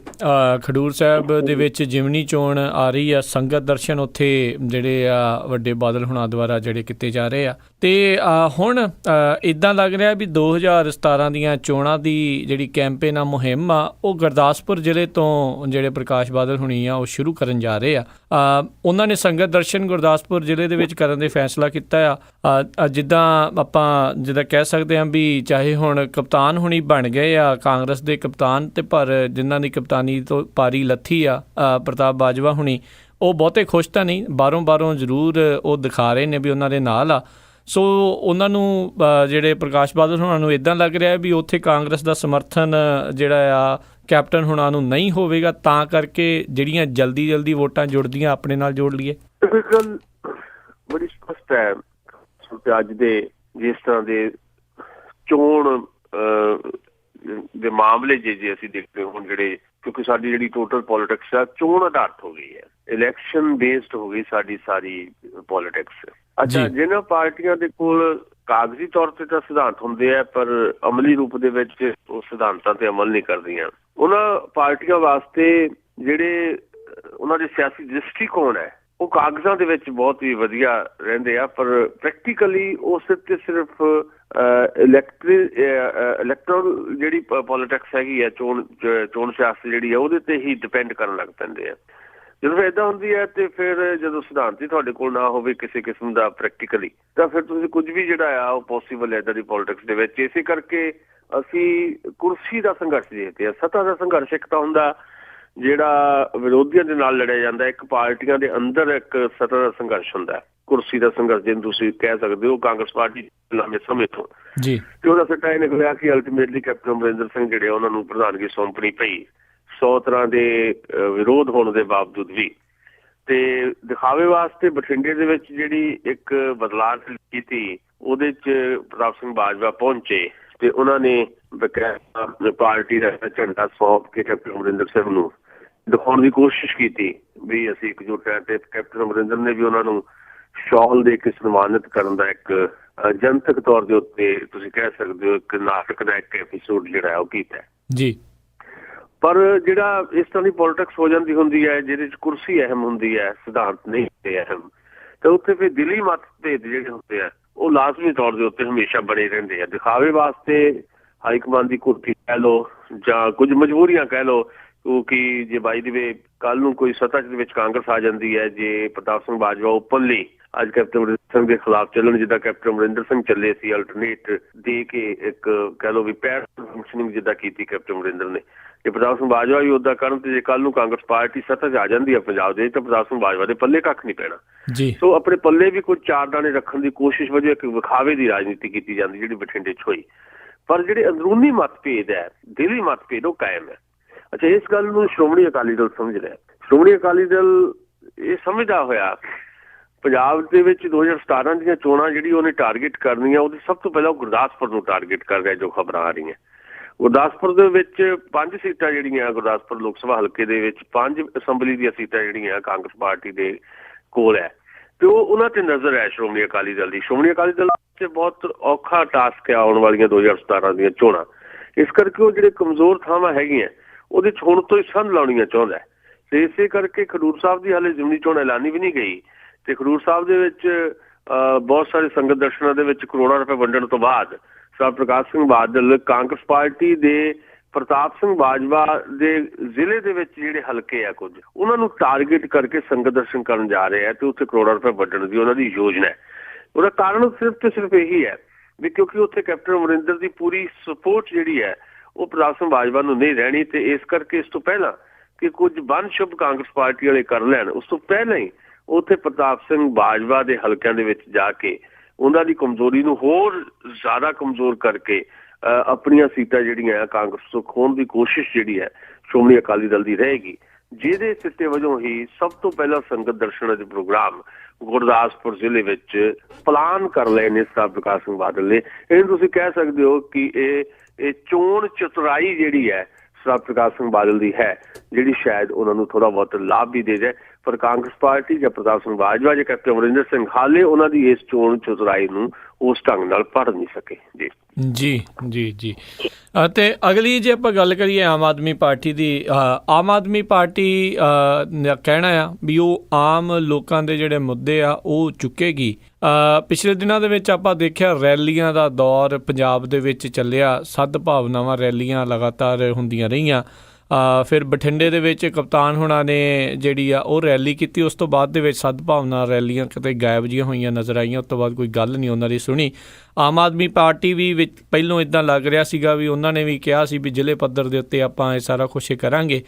ਖਡੂਰ ਸਾਹਿਬ ਦੇ ਵਿੱਚ ਜਿਮਨੀ ਚੋਣ ਆ ਰਹੀ ਆ, ਸੰਗਤ ਦਰਸ਼ਨ ਉੱਥੇ ਜਿਹੜੇ ਆ ਵੱਡੇ ਬਾਦਲ ਹੁਣਾਂ ਦੁਆਰਾ ਜਿਹੜੇ ਕੀਤੇ ਜਾ ਰਹੇ ਆ ਤੇ ਹੁਣ ਇੱਦਾਂ ਲੱਗ ਰਿਹਾ ਵੀ 2017 ਦੀਆਂ ਚੋਣਾਂ ਦੀ ਜਿਹੜੀ ਕੈਂਪੇਨ ਆ, ਮੁਹਿੰਮ ਆ, ਉਹ ਗੁਰਦਾਸਪੁਰ ਜ਼ਿਲ੍ਹੇ ਤੋਂ ਜਿਹੜੇ ਪ੍ਰਕਾਸ਼ ਬਾਦਲ ਹੁਣੀ ਆ ਉਹ ਸ਼ੁਰੂ ਕਰਨ ਜਾ ਰਹੇ ਆ। ਉਹਨਾਂ ਨੇ ਸੰਗਤ ਦਰਸ਼ਨ ਗੁਰਦਾਸਪੁਰ ਜ਼ਿਲ੍ਹੇ ਦੇ ਵਿੱਚ ਕਰਨ ਦੇ ਫੈਸਲਾ ਕੀਤਾ ਆ। ਜਿੱਦਾਂ ਕਹਿ ਸਕਦੇ ਹਾਂ ਵੀ ਚਾਹੇ ਹੁਣ ਕਪਤਾਨ ਹੁਣੀ ਬਣ ਗਏ ਆ ਕਾਂਗਰਸ ਦੇ ਕਪਤਾਨ, ਤੇ ਪਰ ਜਿਨ੍ਹਾਂ ਦੀ ਕਪਤਾਨੀ ਤੋਂ ਪਾਰੀ ਲੱਥੀ ਆ ਪ੍ਰਤਾਪ ਬਾਜਵਾ ਹੁਣੀ, ਉਹ ਬਹੁਤੇ ਖੁਸ਼ ਤਾਂ ਨਹੀਂ, ਬਾਹਰੋਂ ਜ਼ਰੂਰ ਉਹ ਦਿਖਾ ਰਹੇ ਨੇ ਵੀ ਉਹਨਾਂ ਦੇ ਨਾਲ ਆ। ਸੋ ਉਹਨਾਂ ਨੂੰ ਜਿਹੜੇ ਪ੍ਰਕਾਸ਼ ਬਾਦਲ ਹੁਣਾਂ ਨੂੰ ਇੱਦਾਂ ਲੱਗ ਰਿਹਾ ਵੀ ਉੱਥੇ ਕਾਂਗਰਸ ਦਾ ਸਮਰਥਨ ਜਿਹੜਾ ਆ ਕੈਪਟਨ ਹੁਣਾਂ ਨੂੰ ਨਹੀਂ ਹੋਵੇਗਾ, ਤਾਂ ਕਰਕੇ ਜਿਹੜੀਆਂ ਜਲਦੀ ਵੋਟਾਂ ਜੁੜਦੀਆਂ ਆਪਣੇ ਨਾਲ ਜੋੜ ਲਈਏ। ਗੱਲ ਬੜੀ ਸਪਸ਼ਟ ਹੈ ਅੱਜ ਦੇ ਜਿਸ ਤਰ੍ਹਾਂ ਦੇ ਚੋਣ ਦੇ ਮਾਮਲੇ ਜੇ ਅਸੀਂ ਦੇਖਦੇ ਹੁਣ ਜਿਹੜੇ, ਕਿਉਂਕਿ ਸਾਡੀ ਜਿਹੜੀ ਟੋਟਲ ਪੋਲੀਟਿਕਸ ਆ ਚੋਣ ਆਧਾਰਿਤ ਹੋ ਗਈ ਹੈ, ਇਲੈਕਸ਼ਨ ਬੇਸਡ ਹੋ ਗਈ ਸਾਡੀ ਸਾਰੀ ਪੋਲੀਟਿਕਸ। ਅੱਛਾ, ਜਿਹਨਾਂ ਪਾਰਟੀਆਂ ਦੇ ਕੋਲ ਕਾਗਜ਼ੀ ਤੌਰ ਤੇ ਤਾਂ ਸਿਧਾਂਤ ਹੁੰਦੇ ਆ ਪਰ ਅਮਲੀ ਰੂਪ ਦੇ ਵਿੱਚ ਉਹ ਸਿਧਾਂਤਾਂ ਤੇ ਅਮਲ ਨਹੀਂ ਕਰਦੀਆਂ, ਉਹਨਾਂ ਪਾਰਟੀਆਂ ਵਾਸਤੇ ਜਿਹੜੇ ਉਹਨਾਂ ਦੇ ਸਿਆਸੀ ਦ੍ਰਿਸ਼ਟੀਕੋਣ ਹੈ ਉਹ ਕਾਗਜ਼ਾਂ ਦੇ ਵਿੱਚ ਬਹੁਤ ਹੀ ਵਧੀਆ ਰਹਿੰਦੇ ਆ, ਪਰ ਪ੍ਰੈਕਟੀਕਲੀ ਉਹ ਸਿਰਫ ਇਲੈਕਟਰਲ ਜਿਹੜੀ ਪੋਲੀਟਿਕਸ ਹੈਗੀ ਆ, ਚੋਣ ਸਿਆਸਤ ਜਿਹੜੀ ਆ ਉਹਦੇ ਤੇ ਹੀ ਡਿਪੈਂਡ ਕਰਨ ਲੱਗ ਪੈਂਦੇ ਆ। ਜਦੋਂ ਫਿਰ ਇੱਦਾਂ ਹੁੰਦੀ ਹੈ ਤੇ ਫਿਰ ਜਦੋਂ ਸਿਧਾਂਤ ਹੀ ਤੁਹਾਡੇ ਕੋਲ ਨਾ ਹੋਵੇ ਕਿਸੇ ਕਿਸਮ ਦਾ ਪ੍ਰੈਕਟੀਕਲੀ, ਤਾਂ ਫਿਰ ਤੁਸੀਂ ਕੁਝ ਵੀ ਜਿਹੜਾ ਆ ਉਹ ਪੋਸੀਬਲ ਹੈ ਇੱਦਾਂ ਦੀ ਪੋਲੀਟਿਕਸ ਦੇ ਵਿੱਚ। ਇਸੇ ਕਰਕੇ ਅਸੀਂ ਕੁਰਸੀ ਦਾ ਸੰਘਰਸ਼ ਦੇਖਦੇ ਹਾਂ। ਸੱਤਾ ਦਾ ਸੰਘਰਸ਼ ਇੱਕ ਤਾਂ ਹੁੰਦਾ ਜਿਹੜਾ ਵਿਰੋਧੀਆਂ ਦੇ ਨਾਲ ਲੜਿਆ ਜਾਂਦਾ, ਇੱਕ ਪਾਰਟੀਆਂ ਦੇ ਅੰਦਰ ਇੱਕ ਸੱਤਾ ਦਾ ਸੰਘਰਸ਼ ਹੁੰਦਾ। ਕੁਰਸੀ ਦਾ ਸੰਘਰਸ਼ ਜਿਹਨੂੰ ਤੁਸੀਂ ਕਹਿ ਸਕਦੇ ਹੋ, ਕਾਂਗਰਸ ਪਾਰਟੀ ਲੰਮੇ ਸਮੇਂ ਤੋਂ ਜੀ, ਤੇ ਉਹਦਾ ਸਿੱਟਾ ਇਹ ਨਿਕਲਿਆ ਕਿ ਅਲਟੀਮੇਟਲੀ ਕੈਪਟਨ ਅਮਰਿੰਦਰ ਸਿੰਘ ਜਿਹੜੇ ਉਹਨਾਂ ਨੂੰ ਪ੍ਰਧਾਨਗੀ ਸੌਂਪਣੀ ਪਈ 100 ਤਰ੍ਹਾਂ ਦੇ ਵਿਰੋਧ ਹੋਣ ਦੇ ਬਾਵਜੂਦ ਵੀ। ਤੇ ਦਿਖਾਵੇ ਵਾਸਤੇ ਬਠਿੰਡੇ ਦੇ ਵਿੱਚ ਜਿਹੜੀ ਇੱਕ ਬਦਲਾਅ ਕੀਤੀ, ਉਹਦੇ 'ਚ ਪ੍ਰਤਾਪ ਸਿੰਘ ਬਾਜਵਾ ਪਹੁੰਚੇ ਤੇ ਉਹਨਾਂ ਨੇ ਬਕਾਇਦਾ ਪਾਰਟੀ ਦਾ ਝੰਡਾ ਸੌਂਪ ਕੇ ਕੈਪਟਨ ਅਮਰਿੰਦਰ ਸਿੰਘ ਨੂੰ ਦਿਖਾਉਣ ਦੀ ਕੋਸ਼ਿਸ਼ ਕੀਤੀ ਵੀ ਅਸੀਂ ਇਕਜੁੱਟ ਹੈ। ਤੇ ਕੈਪਟਨ ਅਮਰਿੰਦਰ ਨੇ ਵੀ ਉਹਨਾਂ ਨੂੰ ਸ਼ਾਲ ਦੇ ਕੇ ਸਨਮਾਨਿਤ ਕਰਨ ਦਾ ਇੱਕ ਜਨਤਕ ਤੌਰ ਦੇ ਉੱਤੇ ਤੁਸੀਂ ਕਹਿ ਸਕਦੇ ਹੋ ਇੱਕ ਨਾਟਕ ਦਾ ਇੱਕ ਐਪੀਸੋਡ ਜਿਹੜਾ ਉਹ ਕੀਤਾ ਜੀ। ਪਰ ਜਿਹੜਾ ਇਸ ਤਰ੍ਹਾਂ ਦੀ ਪੋਲੀਟਿਕਸ ਹੋ ਜਾਂਦੀ ਹੁੰਦੀ ਹੈ ਜਿਹਦੇ 'ਚ ਕੁਰਸੀ ਅਹਿਮ ਹੁੰਦੀ ਹੈ, ਸਿਧਾਂਤ ਨਹੀਂ ਹੁੰਦੇ ਅਹਿਮ, ਤੇ ਉੱਥੇ ਫਿਰ ਦਿਲੀ ਮਤਭੇਦ ਜਿਹੜੇ ਹੁੰਦੇ ਆ ਉਹ ਲਾਜ਼ਮੀ ਤੌਰ ਦੇ ਉੱਤੇ ਹਮੇਸ਼ਾ ਬਣੇ ਰਹਿੰਦੇ ਆ। ਦਿਖਾਵੇ ਵਾਸਤੇ ਹਾਈਕਮਾਨ ਦੀ ਕੁਰਸੀ ਕਹਿ ਲਓ ਜਾਂ ਕੁਝ ਮਜਬੂਰੀਆਂ ਕਹਿ ਲਓ, ਕਿਉਂਕਿ ਜੇ ਬਾਈ ਦੀ ਵੇ ਕੱਲ ਨੂੰ ਕੋਈ ਸੱਤਾ ਦੇ ਵਿੱਚ ਕਾਂਗਰਸ ਆ ਜਾਂਦੀ ਹੈ, ਜੇ ਪ੍ਰਤਾਪ ਸਿੰਘ ਬਾਜਵਾ ਓਪਨਲੀ ਅੱਜ ਕੈਪਟਨ ਅਮਰਿੰਦਰ ਸਿੰਘ ਦੇ ਖਿਲਾਫ ਚੱਲਣ, ਜਿੱਦਾਂ ਕੈਪਟਨ ਅਮਰਿੰਦਰ ਸਿੰਘ ਚੱਲੇ ਸੀ ਅਲਟਰਨੇਟ ਦੇ ਕੇ ਇੱਕ ਕਹਿ ਲਓ ਵੀ ਪੈਰ ਫੰਕਸ਼ਨਿੰਗ ਜਿੱਦਾਂ ਕੀਤੀ ਕੈਪਟਨ ਅਮਰਿੰਦਰ ਨੇ, ਜੇ ਪ੍ਰਤਾਪ ਸਿੰਘ ਬਾਜਵਾ ਵੀ ਉੱਦਾਂ ਕਰਨ ਤੇ ਜੇ ਕੱਲ ਨੂੰ ਕਾਂਗਰਸ ਪਾਰਟੀ ਸੱਤਾ 'ਚ ਆ ਜਾਂਦੀ ਹੈ ਪੰਜਾਬ ਦੇ, ਤਾਂ ਪ੍ਰਤਾਪ ਸਿੰਘ ਬਾਜਵਾ ਦੇ ਪੱਲੇ ਕੱਖ ਨਹੀਂ ਪੈਣਾ ਜੀ। ਸੋ ਆਪਣੇ ਪੱਲੇ ਵੀ ਕੁਝ ਚਾਰ ਦਾਣੇ ਰੱਖਣ ਦੀ ਕੋਸ਼ਿਸ਼ ਵਜੋਂ ਇੱਕ ਵਿਖਾਵੇ ਦੀ ਰਾਜਨੀਤੀ ਕੀਤੀ ਜਾਂਦੀ ਜਿਹੜੀ ਬਠਿੰਡੇ 'ਚ ਹੋਈ। ਪਰ ਜਿਹੜੇ ਅੰਦਰੂਨੀ ਮਤਭੇਦ ਹੈ, ਦਿਲੀ ਮਤਭੇਦ, ਉਹ ਕਾਇਮ ਹੈ। ਅੱਛਾ, ਇਸ ਗੱਲ ਨੂੰ ਸ਼੍ਰੋਮਣੀ ਅਕਾਲੀ ਦਲ ਸਮਝ ਰਿਹਾ। ਸ਼੍ਰੋਮਣੀ ਅਕਾਲੀ ਦਲ ਇਹ ਸਮਝਦਾ ਹੋਇਆ ਪੰਜਾਬ ਦੇ ਵਿੱਚ 2017 ਦੀਆਂ ਚੋਣਾਂ ਜਿਹੜੀ ਉਹਨੇ ਟਾਰਗੇਟ ਕਰਨੀਆਂ, ਉਹਦੇ ਸਭ ਤੋਂ ਪਹਿਲਾਂ ਉਹ ਗੁਰਦਾਸਪੁਰ ਨੂੰ ਟਾਰਗੇਟ ਕਰ ਰਿਹਾ, ਜੋ ਖਬਰਾਂ ਆ ਰਹੀਆਂ। ਗੁਰਦਾਸਪੁਰ ਦੇ ਵਿੱਚ 5 ਸੀਟਾਂ ਜਿਹੜੀਆਂ ਗੁਰਦਾਸਪੁਰ ਲੋਕ ਸਭਾ ਹਲਕੇ ਦੇ ਵਿੱਚ 5 ਅਸੈਂਬਲੀ ਦੀਆਂ ਸੀਟਾਂ ਜਿਹੜੀਆਂ ਕਾਂਗਰਸ ਪਾਰਟੀ ਦੇ ਕੋਲ ਹੈ, ਤੇ ਉਹ ਉਹਨਾਂ ਤੇ ਨਜ਼ਰ ਹੈ ਸ਼੍ਰੋਮਣੀ ਅਕਾਲੀ ਦਲ ਦੀ। ਸ਼੍ਰੋਮਣੀ ਅਕਾਲੀ ਦਲ ਤੇ ਬਹੁਤ ਔਖਾ ਟਾਸਕ ਹੈ ਆਉਣ ਵਾਲੀਆਂ 2017 ਦੀਆਂ ਚੋਣਾਂ। ਇਸ ਕਰਕੇ ਉਹ ਜਿਹੜੇ ਕਮਜ਼ੋਰ ਥਾਵਾਂ ਹੈਗੀਆਂ ਉਹਦੇ 'ਚ ਹੁਣ ਤੋਂ ਹੀ ਸੰਨ ਲਾਉਣੀਆਂ ਚਾਹੁੰਦਾ ਹੈ। ਤੇ ਇਸੇ ਕਰਕੇ ਖਡੂਰ ਸਾਹਿਬ ਦੀ ਹਾਲੇ ਜ਼ਿਮਨੀ ਚੋਣ ਐਲਾਨੀ ਵੀ ਨਹੀਂ ਗਈ, ਤੇ ਖਡੂਰ ਸਾਹਿਬ ਦੇ ਵਿੱਚ ਬਹੁਤ ਸਾਰੇ ਸੰਗਤ ਦਰਸ਼ਨਾਂ ਦੇ ਵਿੱਚ ਕਰੋੜਾਂ ਰੁਪਏ ਵੰਡਣ ਤੋਂ ਬਾਅਦ ਸਰਦਾਰ ਪ੍ਰਕਾਸ਼ ਸਿੰਘ ਬਾਦਲ ਕਾਂਗਰਸ ਪਾਰਟੀ ਦੇ ਪ੍ਰਤਾਪ ਸਿੰਘ ਬਾਜਵਾ ਦੇ ਜ਼ਿਲ੍ਹੇ ਦੇ ਵਿੱਚ ਜਿਹੜੇ ਹਲਕੇ ਆ ਕੁਝ ਉਹਨਾਂ ਨੂੰ ਟਾਰਗੇਟ ਕਰਕੇ ਸੰਗਤ ਦਰਸ਼ਨ ਕਰਨ ਜਾ ਰਹੇ ਆ ਤੇ ਉੱਥੇ ਕਰੋੜਾਂ ਰੁਪਏ ਵੰਡਣ ਦੀ ਉਹਨਾਂ ਦੀ ਯੋਜਨਾ ਹੈ। ਉਹਦਾ ਕਾਰਨ ਸਿਰਫ ਤੇ ਸਿਰਫ ਇਹੀ ਹੈ ਵੀ ਕਿਉਂਕਿ ਉੱਥੇ ਕੈਪਟਨ ਅਮਰਿੰਦਰ ਦੀ ਪੂਰੀ ਸਪੋਰਟ ਜਿਹੜੀ ਹੈ ਉਹ ਪ੍ਰਤਾਪ ਸਿੰਘ ਬਾਜਵਾ ਨੂੰ ਨਹੀਂ ਰਹਿਣੀ, ਤੇ ਇਸ ਕਰਕੇ ਇਸ ਤੋਂ ਪਹਿਲਾਂ ਕਿ ਕੁਝ ਬੰਨ ਸ਼ੁਭ ਕਾਂਗਰਸ ਪਾਰਟੀ ਵਾਲੇ ਕਰ ਲੈਣ, ਉਸ ਤੋਂ ਪਹਿਲਾਂ ਹੀ ਉੱਥੇ ਪ੍ਰਤਾਪ ਸਿੰਘ ਬਾਜਵਾ ਦੇ ਹਲਕਿਆਂ ਦੇ ਵਿੱਚ ਜਾ ਕੇ ਉਹਨਾਂ ਦੀ ਕਮਜ਼ੋਰੀ ਨੂੰ ਹੋਰ ਜ਼ਿਆਦਾ ਕਮਜ਼ੋਰ ਕਰਕੇ ਆਪਣੀਆਂ ਸੀਟਾਂ ਜਿਹੜੀਆਂ ਕਾਂਗਰਸ ਤੋਂ ਖੋਹਣ ਦੀ ਕੋਸ਼ਿਸ਼ ਜਿਹੜੀ ਹੈ ਸ਼੍ਰੋਮਣੀ ਅਕਾਲੀ ਦਲ ਦੀ ਰਹੇਗੀ, ਜਿਹਦੇ ਸਿੱਟੇ ਵਜੋਂ ਹੀ ਸਭ ਤੋਂ ਪਹਿਲਾਂ ਸੰਗਤ ਦਰਸ਼ਨ ਦੇ ਪ੍ਰੋਗਰਾਮ ਗੁਰਦਾਸਪੁਰ ਜ਼ਿਲ੍ਹੇ ਵਿੱਚ ਪਲਾਨ ਕਰ ਲਏ ਨੇ ਸਰਦਾਰ ਪ੍ਰਕਾਸ਼ ਸਿੰਘ ਬਾਦਲ ਨੇ। ਇਹਨੂੰ ਤੁਸੀਂ ਕਹਿ ਸਕਦੇ ਹੋ ਕਿ ਇਹ ਚੋਣ ਚਤੁਰਾਈ ਜਿਹੜੀ ਹੈ ਸਰਦਾਰ ਪ੍ਰਕਾਸ਼ ਸਿੰਘ ਬਾਦਲ ਦੀ ਹੈ, ਜਿਹੜੀ ਸ਼ਾਇਦ ਉਹਨਾਂ ਨੂੰ ਥੋੜਾ ਬਹੁਤ ਲਾਭ ਵੀ ਦੇ ਜਾਏ। ਪਰ ਕਾਂਗਰਸ ਪਾਰਟੀ ਜਾਂ ਪ੍ਰਤਾਪ ਸਿੰਘ ਬਾਜਵਾ ਜਾਂ ਕੈਪਟਨ ਅਮਰਿੰਦਰ ਸਿੰਘ ਹਾਲੇ ਉਹਨਾਂ ਦੀ ਇਸ ਚੋਣ ਚਤੁਰਾਈ ਨੂੰ ਉਸ ਢੰਗ ਨਾਲ ਪੜ੍ਹ ਨਹੀਂ ਸਕੇ। ਜੀ ਜੀ ਜੀ ਜੀ। ਤੇ ਅਗਲੀ ਜੇ ਆਪਾਂ ਗੱਲ ਕਰੀਏ ਆਮ ਆਦਮੀ ਪਾਰਟੀ ਦੀ, ਆਮ ਆਦਮੀ ਪਾਰਟੀ ਕਹਿਣਾ ਆ ਵੀ ਉਹ ਆਮ ਲੋਕਾਂ ਦੇ ਜਿਹੜੇ ਮੁੱਦੇ ਆ ਉਹ ਚੁੱਕੇਗੀ। ਪਿਛਲੇ ਦਿਨਾਂ ਦੇ ਵਿੱਚ ਆਪਾਂ ਦੇਖਿਆ ਰੈਲੀਆਂ ਦਾ ਦੌਰ ਪੰਜਾਬ ਦੇ ਵਿੱਚ ਚੱਲਿਆ, ਸਦਭਾਵਨਾਵਾਂ ਰੈਲੀਆਂ ਲਗਾਤਾਰ ਹੁੰਦੀਆਂ ਰਹੀਆਂ। ਫਿਰ ਬਠਿੰਡੇ ਦੇ ਵਿੱਚ ਕਪਤਾਨ ਹੋਣਾ ਨੇ ਜਿਹੜੀ ਆ ਉਹ ਰੈਲੀ ਕੀਤੀ, ਉਸ ਤੋਂ ਬਾਅਦ ਦੇ ਵਿੱਚ ਸਦਭਾਵਨਾ ਰੈਲੀਆਂ ਕਿਤੇ ਗਾਇਬ ਜਿਹੀਆਂ ਹੋਈਆਂ ਨਜ਼ਰ ਆਈਆਂ, ਉਸ ਤੋਂ ਬਾਅਦ ਕੋਈ ਗੱਲ ਨਹੀਂ ਉਹਨਾਂ ਦੀ ਸੁਣੀ। ਆਮ ਆਦਮੀ ਪਾਰਟੀ ਵੀ ਵਿੱਚ ਪਹਿਲੋਂ ਇੱਦਾਂ ਲੱਗ ਰਿਹਾ ਸੀਗਾ ਵੀ ਉਹਨਾਂ ਨੇ ਵੀ ਕਿਹਾ ਸੀ ਵੀ ਜ਼ਿਲ੍ਹੇ ਪੱਧਰ ਦੇ ਉੱਤੇ ਆਪਾਂ ਇਹ ਸਾਰਾ ਕੁਛ ਕਰਾਂਗੇ,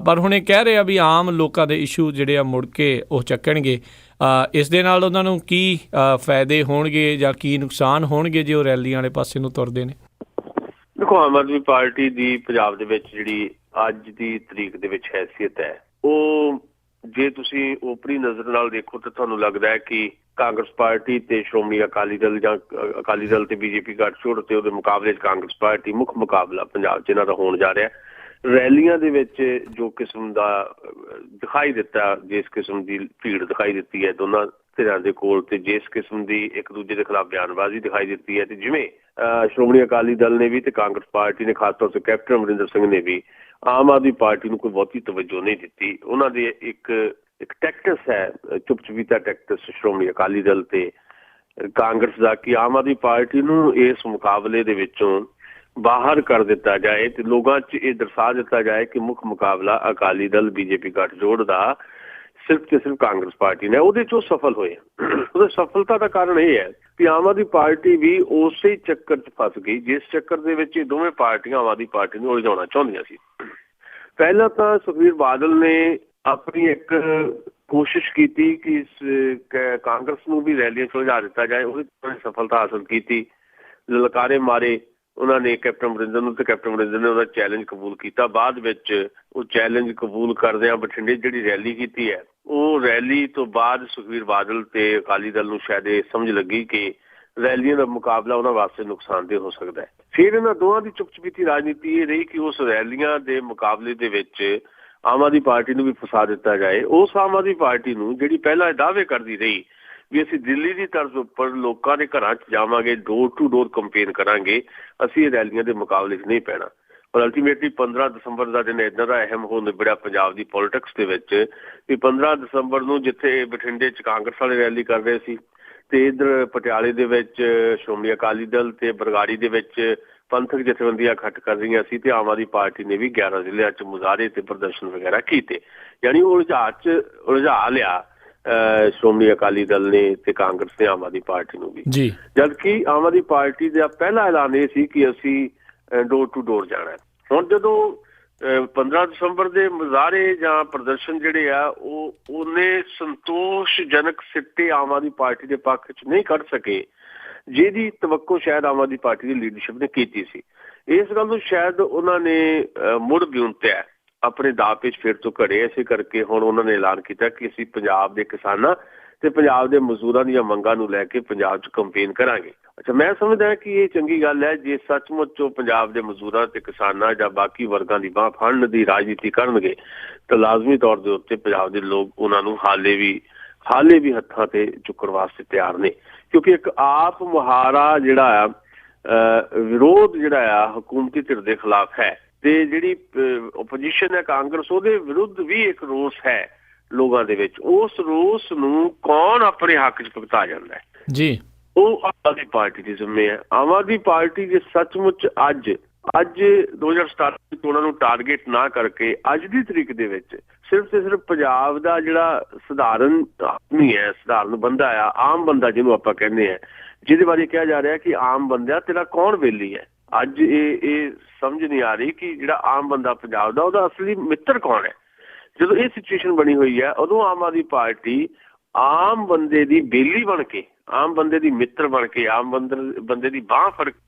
ਪਰ ਹੁਣ ਇਹ ਕਹਿ ਰਹੇ ਆ ਵੀ ਆਮ ਲੋਕਾਂ ਦੇ ਇਸ਼ੂ ਜਿਹੜੇ ਆ ਮੁੜ ਕੇ ਉਹ ਚੱਕਣਗੇ। ਇਸ ਦੇ ਨਾਲ ਉਹਨਾਂ ਨੂੰ ਕੀ ਫਾਇਦੇ ਹੋਣਗੇ ਜਾਂ ਕੀ ਨੁਕਸਾਨ ਹੋਣਗੇ ਜੇ ਉਹ ਰੈਲੀਆਂ ਵਾਲੇ ਪਾਸੇ ਨੂੰ ਤੁਰਦੇ ਨੇ? ਦੇਖੋ, ਆਮ ਆਦਮੀ ਪਾਰਟੀ ਦੀ ਪੰਜਾਬ ਦੇ ਵਿੱਚ ਜਿਹੜੀ ਅੱਜ ਦੀ ਤਰੀਕ ਦੇ ਵਿੱਚ ਹੈਸੀਅਤ ਹੈ, ਉਹ ਜੇ ਤੁਸੀਂ ਓਪਰੀ ਨਜ਼ਰ ਨਾਲ ਦੇਖੋ ਤਾਂ ਤੁਹਾਨੂੰ ਲੱਗਦਾ ਹੈ ਕਿ ਕਾਂਗਰਸ ਪਾਰਟੀ ਤੇ ਸ਼੍ਰੋਮਣੀ ਅਕਾਲੀ ਦਲ ਜਾਂ ਅਕਾਲੀ ਦਲ ਤੇ ਬੀਜੇਪੀ ਗੱਠਜੋੜ ਤੇ ਉਹਦੇ ਮੁਕਾਬਲੇ 'ਚ ਕਾਂਗਰਸ ਪਾਰਟੀ ਮੁੱਖ ਮੁਕਾਬਲਾ ਪੰਜਾਬ 'ਚ ਇਹਨਾਂ ਦਾ ਹੋਣ ਜਾ ਰਿਹਾ। ਰੈਲੀਆਂ ਦੇ ਵਿੱਚ ਜੋ ਕਿਸਮ ਦਾ ਦਿਖਾਈ ਦਿੱਤਾ, ਜਿਸ ਕਿਸਮ ਦੀ ਭੀੜ ਦਿਖਾਈ ਦਿੱਤੀ ਹੈ ਦੋਨਾਂ ਧਿਰਾਂ ਦੇ ਕੋਲ, ਤੇ ਜਿਸ ਕਿਸਮ ਦੀ ਇੱਕ ਦੂਜੇ ਦੇ ਖਿਲਾਫ ਬਿਆਨਬਾਜ਼ੀ ਦਿਖਾਈ ਦਿੱਤੀ ਹੈ, ਤੇ ਜਿਵੇਂ ਸ਼੍ਰੋਮਣੀ ਅਕਾਲੀ ਦਲ ਨੇ ਵੀ ਤੇ ਕਾਂਗਰਸ ਪਾਰਟੀ ਨੇ ਖਾਸ ਤੌਰ ਤੇ ਕੈਪਟਨ ਅਮਰਿੰਦਰ ਸਿੰਘ ਨੇ ਵੀ ਆਮ ਆਦਮੀ ਪਾਰਟੀ ਨੂੰ ਕੋਈ ਬਹੁਤੀ ਤਵੱਜੋ ਨਹੀਂ ਦਿੱਤੀ। ਉਹਨਾਂ ਦੇ ਇੱਕ ਟੈਕਟਿਸ ਹੈ, ਚੁਪਚਪੀਤਾ ਟੈਕਟਿਸ ਸ਼੍ਰੋਮਣੀ ਅਕਾਲੀ ਦਲ ਤੇ ਕਾਂਗਰਸ ਦਾ, ਕਿ ਆਮ ਆਦਮੀ ਪਾਰਟੀ ਨੂੰ ਇਸ ਮੁਕਾਬਲੇ ਦੇ ਵਿੱਚੋਂ ਬਾਹਰ ਕਰ ਦਿੱਤਾ ਜਾਏ ਤੇ ਲੋਕਾਂ 'ਚ ਇਹ ਦਰਸਾ ਦਿੱਤਾ ਜਾਏ ਕਿ ਮੁੱਖ ਮੁਕਾਬਲਾ ਅਕਾਲੀ ਦਲ ਬੀਜੇਪੀ ਗੱਠਜੋੜ ਦਾ ਸਿਰਫ ਤੇ ਸਿਰਫ ਕਾਂਗਰਸ ਪਾਰਟੀ ਨੇ। ਉਹਦੇ 'ਚ ਉਹ ਸਫਲ ਹੋਏ। ਉਹਦੀ ਸਫਲਤਾ ਦਾ ਕਾਰਨ ਇਹ ਹੈ ਕਿ ਆਮ ਆਦਮੀ ਪਾਰਟੀ ਵੀ ਉਸੇ ਚੱਕਰ 'ਚ ਫਸ ਗਈ ਜਿਸ ਚੱਕਰ ਦੇ ਵਿੱਚ ਇਹ ਦੋਵੇਂ ਪਾਰਟੀਆਂ ਆਮ ਆਦਮੀ ਪਾਰਟੀ ਨੂੰ ਉਲਝਾਉਣਾ ਚਾਹੁੰਦੀਆਂ ਸੀ। ਪਹਿਲਾਂ ਤਾਂ ਸੁਖਬੀਰ ਬਾਦਲ ਨੇ ਆਪਣੀ ਇੱਕ ਕੋਸ਼ਿਸ਼ ਕੀਤੀ ਕਿ ਕਾਂਗਰਸ ਨੂੰ ਵੀ ਰੈਲੀਆਂ 'ਚ ਉਲਝਾ ਦਿੱਤਾ ਜਾਏ। ਉਹਦੀ ਸਫਲਤਾ ਹਾਸਲ ਕੀਤੀ, ਲਲਕਾਰੇ ਮਾਰੇ ਉਹਨਾਂ ਨੇ ਕੈਪਟਨ ਅਮਰਿੰਦਰ ਨੂੰ, ਤੇ ਕੈਪਟਨ ਅਮਰਿੰਦਰ ਨੇ ਉਹਦਾ ਚੈਲੰਜ ਕਬੂਲ ਕੀਤਾ। ਬਾਅਦ ਵਿੱਚ ਉਹ ਚੈਲੰਜ ਕਬੂਲ ਕਰਦਿਆਂ ਬਠਿੰਡੇ ਜਿਹੜੀ ਰੈਲੀ ਕੀਤੀ ਹੈ, ਉਹ ਰੈਲੀ ਤੋਂ ਬਾਅਦ ਸੁਖਬੀਰ ਬਾਦਲ ਤੇ ਅਕਾਲੀ ਦਲ ਨੂੰ ਸ਼ਾਇਦ ਇਹ ਸਮਝ ਲੱਗੀ ਕਿ ਰੈਲੀਆਂ ਦਾ ਮੁਕਾਬਲਾ ਉਹਨਾਂ ਵਾਸਤੇ ਨੁਕਸਾਨਦੇਹ ਹੋ ਸਕਦਾ ਹੈ। ਫਿਰ ਇਹਨਾਂ ਦੋਵਾਂ ਦੀ ਚੁੱਪ-ਚਪੀਤੀ ਰਾਜਨੀਤੀ ਇਹ ਰਹੀ ਕਿ ਉਸ ਰੈਲੀਆਂ ਦੇ ਮੁਕਾਬਲੇ ਦੇ ਵਿੱਚ ਆਮ ਆਦਮੀ ਪਾਰਟੀ ਨੂੰ ਵੀ ਫਸਾ ਦਿੱਤਾ ਜਾਏ। ਉਸ ਆਮ ਆਦਮੀ ਪਾਰਟੀ ਨੂੰ ਜਿਹੜੀ ਪਹਿਲਾਂ ਦਾਅਵੇ ਕਰਦੀ ਰਹੀ ਵੀ ਅਸੀਂ ਦਿੱਲੀ ਦੀ ਤਰਜ਼ ਉੱਪਰ ਲੋਕਾਂ ਦੇ ਘਰਾਂ 'ਚ ਜਾਵਾਂਗੇ, ਡੋਰ ਟੂ ਡੋਰ ਕੰਪੇਨ ਕਰਾਂਗੇ, ਅਸੀਂ ਇਹ ਰੈਲੀਆਂ ਦੇ ਮੁਕਾਬਲੇ 'ਚ ਨਹੀਂ ਪੈਣਾ। ਪਰ ਅਲਟੀਮੇਟਲੀ 15 ਦਸੰਬਰ ਦਾ ਦਿਨ ਇੱਦਾਂ ਦਾ ਅਹਿਮ ਹੋ ਨਿਬੜਿਆ ਪੰਜਾਬ ਦੀ ਪੋਲੀਟਿਕਸ ਦੇ ਵਿੱਚ ਕਿ 15 ਦਸੰਬਰ ਨੂੰ ਜਿੱਥੇ ਬਠਿੰਡੇ 'ਚ ਕਾਂਗਰਸ ਵਾਲੇ ਰੈਲੀ ਕਰ ਰਹੇ ਸੀ ਤੇ ਇੱਧਰ ਪਟਿਆਲੇ ਦੇ ਵਿੱਚ ਸ਼੍ਰੋਮਣੀ ਅਕਾਲੀ ਦਲ ਤੇ ਬਰਗਾੜੀ ਦੇ ਵਿੱਚ ਪੰਥਕ ਜਥੇਬੰਦੀਆਂ ਇਕੱਠ ਕਰ ਰਹੀਆਂ ਸੀ ਤੇ ਆਮ ਆਦਮੀ ਪਾਰਟੀ ਨੇ ਵੀ 11 ਜ਼ਿਲ੍ਹਿਆਂ 'ਚ ਮੁਜ਼ਾਹਰੇ ਤੇ ਪ੍ਰਦਰਸ਼ਨ ਵਗੈਰਾ ਕੀਤੇ। ਯਾਨੀ ਉਹ ਉਲਝਾ ਲਿਆ ਸ਼੍ਰੋਮਣੀ ਅਕਾਲੀ ਦਲ ਨੇ ਤੇ ਕਾਂਗਰਸ ਨੇ ਆਮ ਆਦਮੀ ਪਾਰਟੀ ਨੂੰ ਵੀ। ਜਦਕਿ ਆਮ ਆਦਮੀ ਪਾਰਟੀ ਦਾ ਪਹਿਲਾ ਐਲਾਨ ਇਹ ਸੀ ਕਿ ਅਸੀਂ ਡੋਰ ਟੂ ਡੋਰ ਜਾਣਾ। ਹੁਣ ਜਦੋਂ 15 ਦਸੰਬਰ ਦੇ ਮੁਜ਼ਾਹਰੇ ਜਾਂ ਪ੍ਰਦਰਸ਼ਨ ਜਿਹੜੇ ਆ ਉਹ ਉਹਨੇ ਸੰਤੋਸ਼ਜਨਕ ਸਿੱਟੇ ਆਮ ਆਦਮੀ ਪਾਰਟੀ ਦੇ ਪੱਖ 'ਚ ਨਹੀਂ ਕੱਢ ਸਕੇ ਜਿਹਦੀ ਤਵੱਕੋ ਸ਼ਾਇਦ ਆਮ ਆਦਮੀ ਪਾਰਟੀ ਦੀ ਲੀਡਰਸ਼ਿਪ ਨੇ ਕੀਤੀ ਸੀ। ਇਸ ਗੱਲ ਨੂੰ ਸ਼ਾਇਦ ਉਹਨਾਂ ਨੇ ਮੁੜ ਵਿਉਂਤਿਆ, ਆਪਣੇ ਦਾਅ ਪੇਚ ਫਿਰ ਤੋਂ ਘੜੇ। ਇਸੇ ਕਰਕੇ ਹੁਣ ਉਹਨਾਂ ਨੇ ਐਲਾਨ ਕੀਤਾ ਕਿ ਅਸੀਂ ਪੰਜਾਬ ਦੇ ਕਿਸਾਨਾਂ ਤੇ ਪੰਜਾਬ ਦੇ ਮਜ਼ਦੂਰਾਂ ਦੀਆਂ ਮੰਗਾਂ ਨੂੰ ਲੈ ਕੇ ਪੰਜਾਬ 'ਚ ਕੰਪੇਨ ਕਰਾਂਗੇ। ਅੱਛਾ, ਮੈਂ ਸਮਝਦਾ ਕਿ ਇਹ ਚੰਗੀ ਗੱਲ ਹੈ ਜੇ ਸੱਚਮੁੱਚ ਉਹ ਪੰਜਾਬ ਦੇ ਮਜ਼ਦੂਰਾਂ ਤੇ ਕਿਸਾਨਾਂ ਜਾਂ ਬਾਕੀ ਵਰਗਾਂ ਦੀ ਬਾਂਹ ਫੜਨ ਦੀ ਰਾਜਨੀਤੀ ਕਰਨਗੇ ਤਾਂ ਲਾਜ਼ਮੀ ਤੌਰ ਦੇ ਉੱਤੇ ਪੰਜਾਬ ਦੇ ਲੋਕ ਉਹਨਾਂ ਨੂੰ ਹਾਲੇ ਵੀ ਹੱਥਾਂ ਤੇ ਚੁੱਕਣ ਵਾਸਤੇ ਤਿਆਰ ਨੇ। ਕਿਉਂਕਿ ਇੱਕ ਆਪ ਮੁਹਾਰਾ ਜਿਹੜਾ ਆ ਵਿਰੋਧ ਜਿਹੜਾ ਆ ਹਕੂਮਤੀ ਧਿਰ ਦੇ ਖਿਲਾਫ ਹੈ ਤੇ ਜਿਹੜੀ ਓਪੋਜੀਸ਼ਨ ਹੈ ਕਾਂਗਰਸ, ਉਹਦੇ ਵਿਰੁੱਧ ਵੀ ਇੱਕ ਰੋਸ ਹੈ ਲੋਕਾਂ ਦੇ ਵਿੱਚ। ਉਸ ਰੋਸ ਨੂੰ ਕੌਣ ਆਪਣੇ ਹੱਕ 'ਚ ਭੁਗਤਾ ਜਾਂਦਾ ਹੈ ਜੀ, ਉਹ ਆਮ ਆਦਮੀ ਪਾਰਟੀ ਦੀ ਜ਼ਿੰਮੇ ਹੈ। ਆਮ ਆਦਮੀ ਪਾਰਟੀ ਜੇ ਸੱਚਮੁੱਚ ਅੱਜ 2017 ਦੀ ਚੋਣਾਂ ਨੂੰ ਟਾਰਗੇਟ ਨਾ ਕਰਕੇ ਅੱਜ ਦੀ ਤਰੀਕ ਦੇ ਵਿੱਚ ਸਿਰਫ ਤੇ ਸਿਰਫ ਪੰਜਾਬ ਦਾ ਜਿਹੜਾ ਸਧਾਰਨ ਆਦਮੀ ਹੈ, ਸਧਾਰਨ ਬੰਦਾ ਆ, ਆਮ ਬੰਦਾ ਜਿਹਨੂੰ ਆਪਾਂ ਕਹਿੰਦੇ ਆ, ਜਿਹਦੇ ਬਾਰੇ ਕਿਹਾ ਜਾ ਰਿਹਾ ਕਿ ਆਮ ਬੰਦਿਆ ਤੇਰਾ ਕੌਣ ਵੈਲੀ ਹੈ, ਅੱਜ ਇਹ ਸਮਝ ਨਹੀਂ ਆ ਰਹੀ ਕਿ ਜਿਹੜਾ ਆਮ ਬੰਦਾ ਪੰਜਾਬ ਦਾ ਉਹਦਾ ਅਸਲੀ ਮਿੱਤਰ ਕੌਣ ਹੈ। ਜਦੋਂ ਇਹ ਸਿਚੁਏਸ਼ਨ ਬਣੀ ਹੋਈ ਹੈ ਉਦੋਂ ਆਮ ਆਦਮੀ ਪਾਰਟੀ ਆਮ ਬੰਦੇ ਦੀ ਬੇਲੀ ਬਣ ਕੇ, ਆਮ ਬੰਦੇ ਦੀ ਮਿੱਤਰ ਬਣ ਕੇ, ਆਮ ਬੰਦੇ ਦੀ ਬਾਂਹ ਫੜ ਕੇ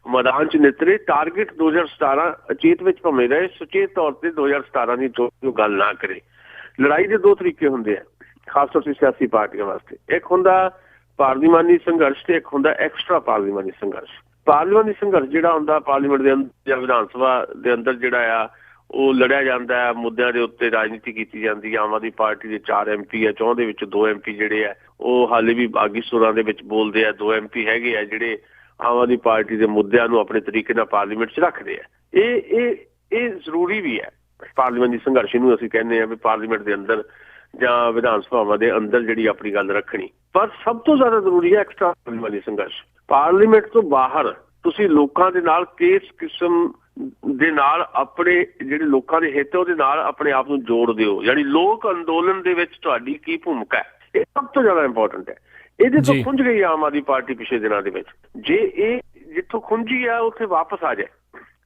ਮੈਦਾਨ 'ਚ ਨਿਤਰੇ। ਟਾਰਗੇਟ 2017 ਅਚੇਤ ਵਿੱਚ ਭਾਵੇਂ ਰਹੇ, ਸੁਚੇਤ ਤੌਰ ਤੇ 2017 ਦੀ ਜੋ ਗੱਲ ਨਾ ਕਰੇ। ਲੜਾਈ ਦੇ ਦੋ ਤਰੀਕੇ ਹੁੰਦੇ ਆ ਖਾਸ ਤੌਰ ਤੇ ਸਿਆਸੀ ਪਾਰਟੀਆਂ ਵਾਸਤੇ। ਇੱਕ ਹੁੰਦਾ ਪਾਰਲੀਮਾਨੀ ਸੰਘਰਸ਼ ਤੇ ਇੱਕ ਹੁੰਦਾ ਐਕਸਟਰਾ ਪਾਰਲੀਮਾਨੀ ਸੰਘਰਸ਼। ਪਾਰਲੀਮਾਨੀ ਸੰਘਰਸ਼ ਜਿਹੜਾ ਹੁੰਦਾ ਪਾਰਲੀਮੈਂਟ ਦੇ ਅੰਦਰ ਜਾਂ ਵਿਧਾਨ ਸਭਾ ਦੇ ਅੰਦਰ ਜਿਹੜਾ ਆ ਉਹ ਲੜਿਆ ਜਾਂਦਾ ਹੈ, ਮੁੱਦਿਆਂ ਦੇ ਉੱਤੇ ਰਾਜਨੀਤੀ ਕੀਤੀ ਜਾਂਦੀ ਹੈ। ਆਮ ਆਦਮੀ ਪਾਰਟੀ ਦੇ 4 MP ਆ, 4 ਦੇ ਵਿੱਚ 2 MP ਜਿਹੜੇ ਆ ਉਹ ਹਾਲੇ ਵੀ ਬਾਗੀ ਸੁਰਾਂ ਦੇ ਵਿੱਚ ਬੋਲਦੇ ਆ। 2 MP ਹੈਗੇ ਆ ਜਿਹੜੇ ਆਮ ਆਦਮੀ ਪਾਰਟੀ ਦੇ ਮੁੱਦਿਆਂ ਨੂੰ ਆਪਣੇ ਤਰੀਕੇ ਨਾਲ ਪਾਰਲੀਮੈਂਟ 'ਚ ਰੱਖਦੇ ਆ। ਇਹ ਜ਼ਰੂਰੀ ਵੀ ਹੈ। ਪਾਰਲੀਮੈਂਟੀ ਸੰਘਰਸ਼ ਨੂੰ ਅਸੀਂ ਕਹਿੰਦੇ ਹਾਂ ਵੀ ਪਾਰਲੀਮੈਂਟ ਦੇ ਅੰਦਰ ਜਾਂ ਵਿਧਾਨ ਸਭਾਵਾਂ ਦੇ ਅੰਦਰ ਜਿਹੜੀ ਆਪਣੀ ਗੱਲ ਰੱਖਣੀ। ਪਰ ਸਭ ਤੋਂ ਜ਼ਿਆਦਾ ਜ਼ਰੂਰੀ ਹੈ ਐਕਸਟਰਾ ਪਾਰਲੀਮੈਂਟੀ ਸੰਘਰਸ਼। ਪਾਰਲੀਮੈਂਟ ਤੋਂ ਬਾਹਰ ਤੁਸੀਂ ਲੋਕਾਂ ਦੇ ਨਾਲ ਕਿਸ ਕਿਸਮ ਦੇ ਨਾਲ ਆਪਣੇ ਜਿਹੜੇ ਲੋਕਾਂ ਦੇ ਹਿੱਤ ਉਹਦੇ ਨਾਲ ਆਪਣੇ ਆਪ ਨੂੰ ਜੋੜ ਦਿਓ, ਯਾਨੀ ਲੋਕ ਅੰਦੋਲਨ ਦੇ ਵਿੱਚ ਤੁਹਾਡੀ ਕੀ ਭੂਮਿਕਾ ਹੈ, ਇਹ ਸਭ ਤੋਂ ਜ਼ਿਆਦਾ ਇੰਪੋਰਟੈਂਟ ਹੈ। ਇਹਦੇ ਤੋਂ ਖੁੰਝ ਗਈ ਆਮ ਆਦਮੀ ਪਾਰਟੀ ਪਿਛਲੇ ਦਿਨਾਂ ਦੇ ਵਿੱਚ। ਜੇ ਇਹ ਜਿੱਥੋਂ ਖੁੰਝੀ ਆ ਉੱਥੇ ਵਾਪਸ ਆ ਜਾਏ,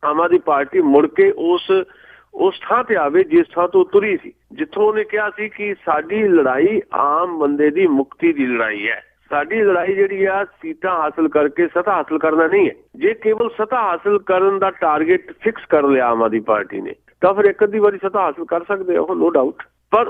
ਆਮ ਆਦਮੀ ਪਾਰਟੀ ਮੁੜ ਕੇ ਉਸ ਥਾਂ ਤੇ ਆਵੇ ਜਿਸ ਥਾਂ ਤੋਂ ਤੁਰੀ ਸੀ, ਜਿੱਥੋਂ ਉਹਨੇ ਕਿਹਾ ਸੀ ਕਿ ਸਾਡੀ ਲੜਾਈ ਆਮ ਬੰਦੇ ਦੀ ਮੁਕਤੀ ਦੀ ਲੜਾਈ ਹੈ। ਸਾਡੀ ਲੜਾਈ ਜਿਹੜੀ ਆ ਸੀਟਾਂ ਹਾਸਲ ਕਰਕੇ ਸੱਤਾ ਹਾਸਲ ਕਰਨਾ ਨਹੀਂ ਹੈ। ਜੇ ਕੇਵਲ ਸੱਤਾ ਹਾਸਲ ਕਰਨ ਦਾ ਟਾਰਗੇਟ ਫਿਕਸ ਕਰ ਲਿਆ ਆਮ ਆਦਮੀ ਪਾਰਟੀ ਨੇ ਤਾਂ ਫਿਰ ਇੱਕ ਅੱਧੀ ਵਾਰੀ ਸੱਤਾ ਹਾਸਲ ਕਰ ਸਕਦੇ ਹੋ, ਨੋ ਡਾਊਟ। ਪਰ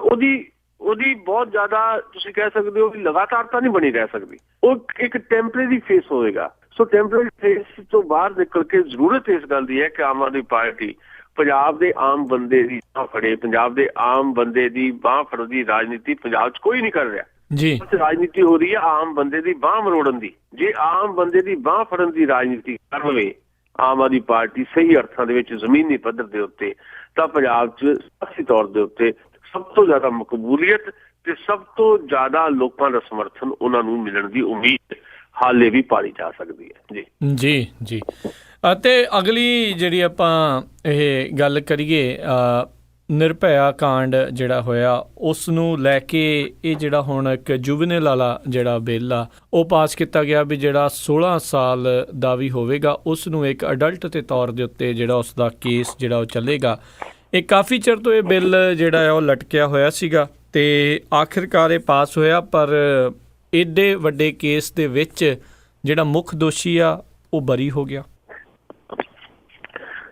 ਉਹਦੀ ਬਹੁਤ ਜ਼ਿਆਦਾ ਤੁਸੀਂ ਕਹਿ ਸਕਦੇ ਹੋ ਕਿ ਲਗਾਤਾਰਤਾ ਨਹੀਂ ਬਣੀ ਰਹਿ ਸਕਦੀ। ਉਹ ਇੱਕ ਟੈਂਪਰੇਰੀ ਫੇਸ ਹੋਵੇਗਾ। ਸੋ ਟੈਂਪਰੇਰੀ ਫੇਸ ਤੋਂ ਬਾਹਰ ਨਿਕਲ ਕੇ ਜ਼ਰੂਰਤ ਇਸ ਗੱਲ ਦੀ ਹੈ ਕਿ ਆਮ ਆਦਮੀ ਪਾਰਟੀ ਪੰਜਾਬ ਦੇ ਆਮ ਬੰਦੇ ਦੀ ਬਾਂਹ ਫੜੇ। ਪੰਜਾਬ ਦੇ ਆਮ ਬੰਦੇ ਦੀ ਬਾਂਹ ਫੜਨ ਦੀ ਰਾਜਨੀਤੀ ਪੰਜਾਬ 'ਚ ਕੋਈ ਨਹੀਂ ਕਰ ਰਿਹਾ ਜੀ। ਰਾਜਨੀਤੀ ਹੋ ਰਹੀ ਹੈ ਆਮ ਬੰਦੇ ਦੀ ਬਾਂਹ ਮਰੋੜਨ ਦੀ। ਜੇ ਆਮ ਬੰਦੇ ਦੀ ਬਾਂਹ ਫੜਨ ਦੀ ਰਾਜਨੀਤੀ ਕਰ ਲਵੇ ਆਮ ਆਦਮੀ ਪਾਰਟੀ ਸਹੀ ਅਰਥਾਂ ਦੇ ਵਿੱਚ ਜ਼ਮੀਨੀ ਪੱਧਰ ਦੇ ਉੱਤੇ, ਤਾਂ ਪੰਜਾਬ 'ਚ ਸਿਆਸੀ ਤੌਰ ਦੇ ਉੱਤੇ ਸਭ ਤੋਂ ਜ਼ਿਆਦਾ ਮਕਬੂਲੀਅਤ ਤੇ ਸਭ ਤੋਂ ਜ਼ਿਆਦਾ ਲੋਕਾਂ ਦਾ ਸਮਰਥਨ ਉਹਨਾਂ ਨੂੰ ਮਿਲਣ ਦੀ ਉਮੀਦ ਹਾਲੇ ਵੀ ਪਾਲੀ ਜਾ ਸਕਦੀ ਹੈ ਜੀ। ਅਤੇ ਅਗਲੀ ਜਿਹੜੀ ਆਪਾਂ ਇਹ ਗੱਲ ਕਰੀਏ ਨਿਰਭਇਆ ਕਾਂਡ ਜਿਹੜਾ ਹੋਇਆ ਉਸ ਨੂੰ ਲੈ ਕੇ ਇਹ ਜਿਹੜਾ ਹੁਣ ਇੱਕ ਜੁਵਨਲ ਵਾਲਾ ਜਿਹੜਾ ਬਿੱਲ ਆ ਉਹ ਪਾਸ ਕੀਤਾ ਗਿਆ ਵੀ ਜਿਹੜਾ 16 ਸਾਲ ਦਾ ਵੀ ਹੋਵੇਗਾ ਉਸ ਨੂੰ ਇੱਕ ਅਡਲਟ ਦੇ ਤੌਰ ਦੇ ਉੱਤੇ ਜਿਹੜਾ ਉਸ ਦਾ ਕੇਸ ਜਿਹੜਾ ਉਹ ਚੱਲੇਗਾ। ਇਹ ਕਾਫੀ ਚਿਰ ਤੋਂ ਇਹ ਬਿੱਲ ਜਿਹੜਾ ਹੈ ਉਹ ਲਟਕਿਆ ਹੋਇਆ ਸੀਗਾ ਤੇ ਆਖਿਰਕਾਰ ਇਹ ਪਾਸ ਹੋਇਆ, ਪਰ ਏਡੇ ਵੱਡੇ ਕੇਸ ਦੇ ਵਿੱਚ ਜਿਹੜਾ ਮੁੱਖ ਦੋਸ਼ੀ ਆ ਉਹ ਬਰੀ ਹੋ ਗਿਆ।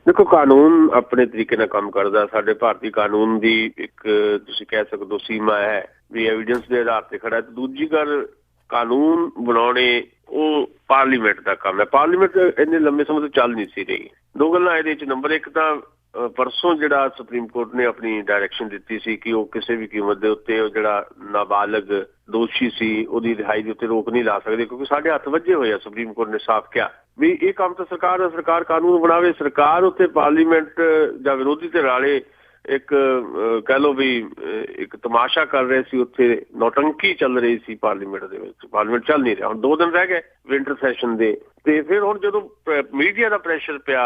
ਦੇਖੋ, ਕਾਨੂੰਨ ਆਪਣੇ ਤਰੀਕੇ ਨਾਲ ਕੰਮ ਕਰਦਾ। ਸਾਡੇ ਭਾਰਤੀ ਕਾਨੂੰਨ ਦੀ ਇੱਕ ਤੁਸੀਂ ਕਹਿ ਸਕਦੇ ਹੋ ਸੀਮਾ ਹੈ ਵੀ ਐਵੀਡੈਂਸ ਦੇ ਆਧਾਰ ਤੇ ਖੜਾ। ਤੇ ਦੂਜੀ ਗੱਲ, ਕਾਨੂੰਨ ਬਣਾਉਣੇ ਉਹ ਪਾਰਲੀਮੈਂਟ ਦਾ ਕੰਮ ਹੈ। ਪਾਰਲੀਮੈਂਟ ਇੰਨੇ ਲੰਬੇ ਸਮੇਂ ਤੋਂ ਚੱਲ ਨਹੀਂ ਸੀ ਰਹੀ। ਦੋ ਗੱਲਾਂ ਇਹਦੇ ਵਿੱਚ, ਨੰਬਰ ਇੱਕ ਤਾਂ ਪਰਸੋਂ ਜਿਹੜਾ ਸੁਪਰੀਮ ਕੋਰਟ ਨੇ ਆਪਣੀ ਡਾਇਰੈਕਸ਼ਨ ਦਿੱਤੀ ਸੀ ਕਿ ਉਹ ਕਿਸੇ ਵੀ ਕੀਮਤ ਦੇ ਉੱਤੇ ਉਹ ਜਿਹੜਾ ਨਾਬਾਲਗ ਦੋਸ਼ੀ ਸੀ ਉਹਦੀ ਰਿਹਾਈ ਦੇ ਉੱਤੇ ਰੋਕ ਨਹੀਂ ਲਾ ਸਕਦੇ, ਕਿਉਂਕਿ ਸਾਡੇ ਹੱਥ ਵੱਜੇ ਹੋਏ ਆ। ਸੁਪਰੀਮ ਕੋਰਟ ਨੇ ਸਾਫ਼ ਕਿਹਾ ਵੀ ਇਹ ਕੰਮ ਤਾਂ ਸਰਕਾਰ ਦਾ, ਸਰਕਾਰ ਕਾਨੂੰਨ ਬਣਾਵੇ। ਸਰਕਾਰ ਉੱਤੇ ਪਾਰਲੀਮੈਂਟ ਜਾਂ ਵਿਰੋਧੀ ਧਿਰ ਵਾਲੇ ਇੱਕ ਕਹਿ ਲਓ ਵੀ ਇੱਕ ਤਮਾਸ਼ਾ ਕਰ ਰਹੇ ਸੀ, ਉੱਥੇ ਨੌਟੰਕੀ ਚੱਲ ਰਹੀ ਸੀ ਪਾਰਲੀਮੈਂਟ ਦੇ ਵਿੱਚ। ਪਾਰਲੀਮੈਂਟ ਚੱਲ ਨਹੀਂ ਰਿਹਾ। ਹੁਣ 2 ਦਿਨ ਰਹਿ ਗਏ ਵਿੰਟਰ ਸੈਸ਼ਨ ਦੇ, ਤੇ ਫਿਰ ਹੁਣ ਜਦੋਂ ਮੀਡੀਆ ਦਾ ਪ੍ਰੈਸ਼ਰ ਪਿਆ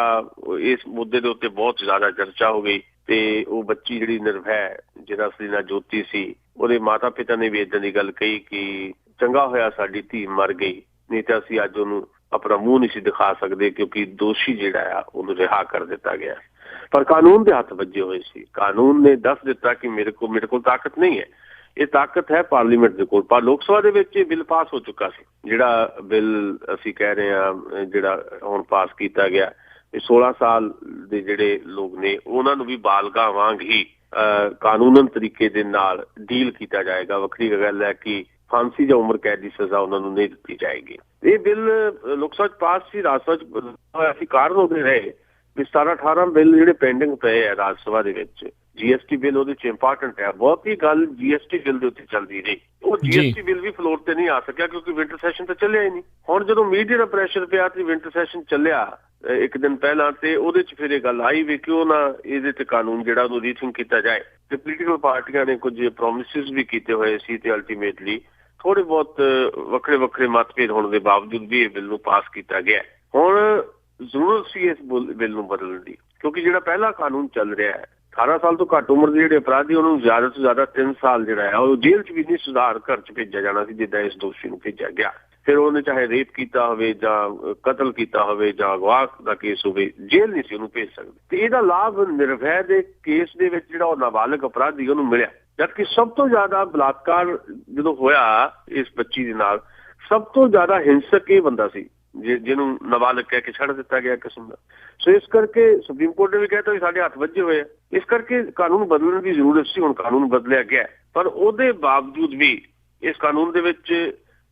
ਇਸ ਮੁੱਦੇ ਦੇ ਉੱਤੇ ਬਹੁਤ ਜ਼ਿਆਦਾ ਚਰਚਾ ਹੋ ਗਈ। ਤੇ ਉਹ ਬੱਚੀ ਜਿਹੜੀ ਨਿਰਭੈ, ਜਿਹੜਾ ਅਸਲੀ ਨਾਂ ਜੋਤੀ ਸੀ, ਉਹਦੇ ਮਾਤਾ ਪਿਤਾ ਨੇ ਵੀ ਏਦਾਂ ਦੀ ਗੱਲ ਕਹੀ ਕਿ ਚੰਗਾ ਹੋਇਆ ਸਾਡੀ ਧੀ ਮਰ ਗਈ, ਨਹੀਂ ਤਾਂ ਅਸੀਂ ਅੱਜ ਉਹਨੂੰ ਆਪਣਾ ਮੂੰਹ ਨਹੀਂ ਸੀ ਦਿਖਾ ਸਕਦੇ, ਕਿਉਂਕਿ ਦੋਸ਼ੀ ਜਿਹੜਾ ਆ ਉਹਨੂੰ ਰਿਹਾ ਕਰ ਦਿੱਤਾ ਗਿਆ। ਪਰ ਕਾਨੂੰਨ ਦੇ ਹੱਥ ਵੱਜੇ ਹੋਏ ਸੀ। ਕਾਨੂੰਨ ਨੇ ਦੱਸ ਦਿੱਤਾ ਕਿ ਮੇਰੇ ਕੋਲ ਤਾਕਤ ਨਹੀਂ ਹੈ, ਇਹ ਤਾਕਤ ਹੈ ਪਾਰਲੀਮੈਂਟ ਦੇ ਕੋਲ। ਪਰ ਲੋਕ ਸਭਾ ਦੇ ਵਿੱਚ ਇਹ ਬਿੱਲ ਪਾਸ ਹੋ ਚੁੱਕਾ ਸੀ। ਜਿਹੜਾ ਬਿੱਲ ਅਸੀਂ ਕਹਿ ਰਹੇ ਹਾਂ ਜਿਹੜਾ ਹੁਣ ਪਾਸ ਕੀਤਾ ਗਿਆ, ਇਹ 16 ਸਾਲ ਦੇ ਜਿਹੜੇ ਲੋਕ ਨੇ ਉਹਨਾਂ ਨੂੰ ਵੀ ਬਾਲਗਾਂ ਵਾਂਗ ਹੀ ਕਾਨੂੰਨਨ ਤਰੀਕੇ ਦੇ ਨਾਲ ਡੀਲ ਕੀਤਾ ਜਾਏਗਾ। ਵੱਖਰੀ ਗੱਲ ਹੈ ਕਿ ਫਾਂਸੀ ਜਾਂ ਉਮਰ ਕੈਦ ਦੀ ਸਜ਼ਾ ਉਹਨਾਂ ਨੂੰ ਨਹੀਂ ਦਿੱਤੀ ਜਾਏਗੀ। ਇਹ ਬਿੱਲ ਲੋਕ ਸਭਾ 'ਚ ਪਾਸ ਸੀ, ਰਾਜ ਸਭਾ 'ਚ ਹੋਇਆ ਸੀ। ਕਾਰਨ ਉਹਦੇ ਰਹੇ ਵੀ 17-18 ਬਿੱਲ ਜਿਹੜੇ ਪੈਂਡਿੰਗ ਪਏ ਆ ਰਾਜ ਸਭਾ ਦੇ ਵਿੱਚ। GST ਬਿੱਲ ਉਹਦੇ 'ਚ ਇੰਪੋਰਟੈਂਟ ਹੈ। ਬਹੁਤੀ ਗੱਲ GST ਬਿੱਲ ਦੇ ਉੱਤੇ ਚੱਲਦੀ ਰਹੀ। ਉਹ GST ਬਿੱਲ ਵੀ ਫਲੋਰ ਤੇ ਨਹੀਂ ਆ ਸਕਿਆ ਕਿਉਂਕਿ ਵਿੰਟਰ ਸੈਸ਼ਨ ਤਾਂ ਚੱਲਿਆ ਹੀ ਨਹੀਂ। ਹੁਣ ਜਦੋਂ ਮੀਡੀਆ ਦਾ ਪ੍ਰੈਸ਼ਰ ਪਿਆ ਤੇ ਵਿੰਟਰ ਸੈਸ਼ਨ ਚੱਲਿਆ ਇੱਕ ਦਿਨ ਪਹਿਲਾਂ, ਤੇ ਉਹਦੇ 'ਚ ਫਿਰ ਇਹ ਗੱਲ ਆਈ ਵੀ ਕਿਉਂ ਨਾ ਇਹਦੇ ਤੇ ਕਾਨੂੰਨ ਜਿਹੜਾ ਉਹਨੂੰ ਰੀਥਿੰਕ ਕੀਤਾ ਜਾਏ। ਤੇ ਪੋਲੀਟੀਕਲ ਪਾਰਟੀਆਂ ਨੇ ਕੁਝ ਪ੍ਰੋਮਿਸਿਸ ਵੀ ਕੀਤੇ ਹੋਏ ਸੀ ਤੇ ਅਲਟੀਮੇਟਲੀ ਥੋੜੇ ਬਹੁਤ ਵੱਖਰੇ ਮਤਭੇਦ ਹੋਣ ਦੇ ਬਾਵਜੂਦ ਵੀ ਇਹ ਬਿੱਲ ਨੂੰ ਪਾਸ ਕੀਤਾ ਗਿਆ। ਹੁਣ ਜ਼ਰੂਰਤ ਸੀ ਇਸ ਬਿੱਲ ਨੂੰ ਬਦਲਣ ਦੀ, ਕਿਉਂਕਿ ਜਿਹੜਾ ਪਹਿਲਾ ਕਾਨੂੰਨ ਚੱਲ ਰਿਹਾ ਹੈ 18 ਸਾਲ ਤੋਂ ਘੱਟ ਉਮਰ ਦੇ ਜਿਹੜੇ ਅਪਰਾਧੀ ਉਹਨੂੰ ਜ਼ਿਆਦਾ ਤੋਂ ਜ਼ਿਆਦਾ 3 ਸਾਲ ਜਿਹੜਾ ਹੈ ਉਹ ਜੇਲ੍ਹ 'ਚ ਵੀ ਨਹੀਂ, ਸੁਧਾਰ ਘਰ 'ਚ ਭੇਜਿਆ ਜਾਣਾ ਸੀ ਜਿੱਦਾਂ ਇਸ ਦੋਸ਼ੀ ਨੂੰ ਭੇਜਿਆ ਗਿਆ। ਫਿਰ ਉਹਨੇ ਚਾਹੇ ਰੇਪ ਕੀਤਾ ਹੋਵੇ ਜਾਂ ਕਤਲ ਕੀਤਾ ਹੋਵੇ ਜਾਂ ਅਗਵਾ ਦਾ ਕੇਸ ਹੋਵੇ, ਜੇਲ੍ਹ ਨਹੀਂ ਸੀ ਉਹਨੂੰ ਭੇਜ ਸਕਦੇ। ਤੇ ਇਹਦਾ ਲਾਭ ਨਿਰਭੈ ਦੇ ਕੇਸ ਦੇ ਵਿੱਚ ਜਿਹੜਾ ਉਹ ਨਾਬਾਲਗ ਅਪਰਾਧੀ ਉਹਨੂੰ ਮਿਲਿਆ। ਜਦਕਿ ਸਭ ਤੋਂ ਜ਼ਿਆਦਾ ਬਲਾਤਕਾਰ ਜਦੋਂ ਹੋਇਆ ਇਸ ਬੱਚੀ ਦੇ ਨਾਲ, ਸਭ ਤੋਂ ਜ਼ਿਆਦਾ ਹਿੰਸਕ ਇਹ ਬੰਦਾ ਸੀ ਜਿਹਨੂੰ ਨਾਬਾਲਗ ਕਹਿ ਕੇ ਛੱਡ ਦਿੱਤਾ ਗਿਆ ਕਿਸਮ ਦਾ। ਸੋ ਇਸ ਕਰਕੇ ਸੁਪਰੀਮ ਕੋਰਟ ਨੇ ਵੀ ਕਹਿਤਾ ਵੀ ਸਾਡੇ ਹੱਥ ਵੱਜੇ ਹੋਏ ਆ, ਇਸ ਕਰਕੇ ਕਾਨੂੰਨ ਬਦਲਣ ਦੀ ਜ਼ਰੂਰਤ ਸੀ। ਹੁਣ ਕਾਨੂੰਨ ਬਦਲਿਆ ਗਿਆ, ਪਰ ਉਹਦੇ ਬਾਵਜੂਦ ਵੀ ਇਸ ਕਾਨੂੰਨ ਦੇ ਵਿੱਚ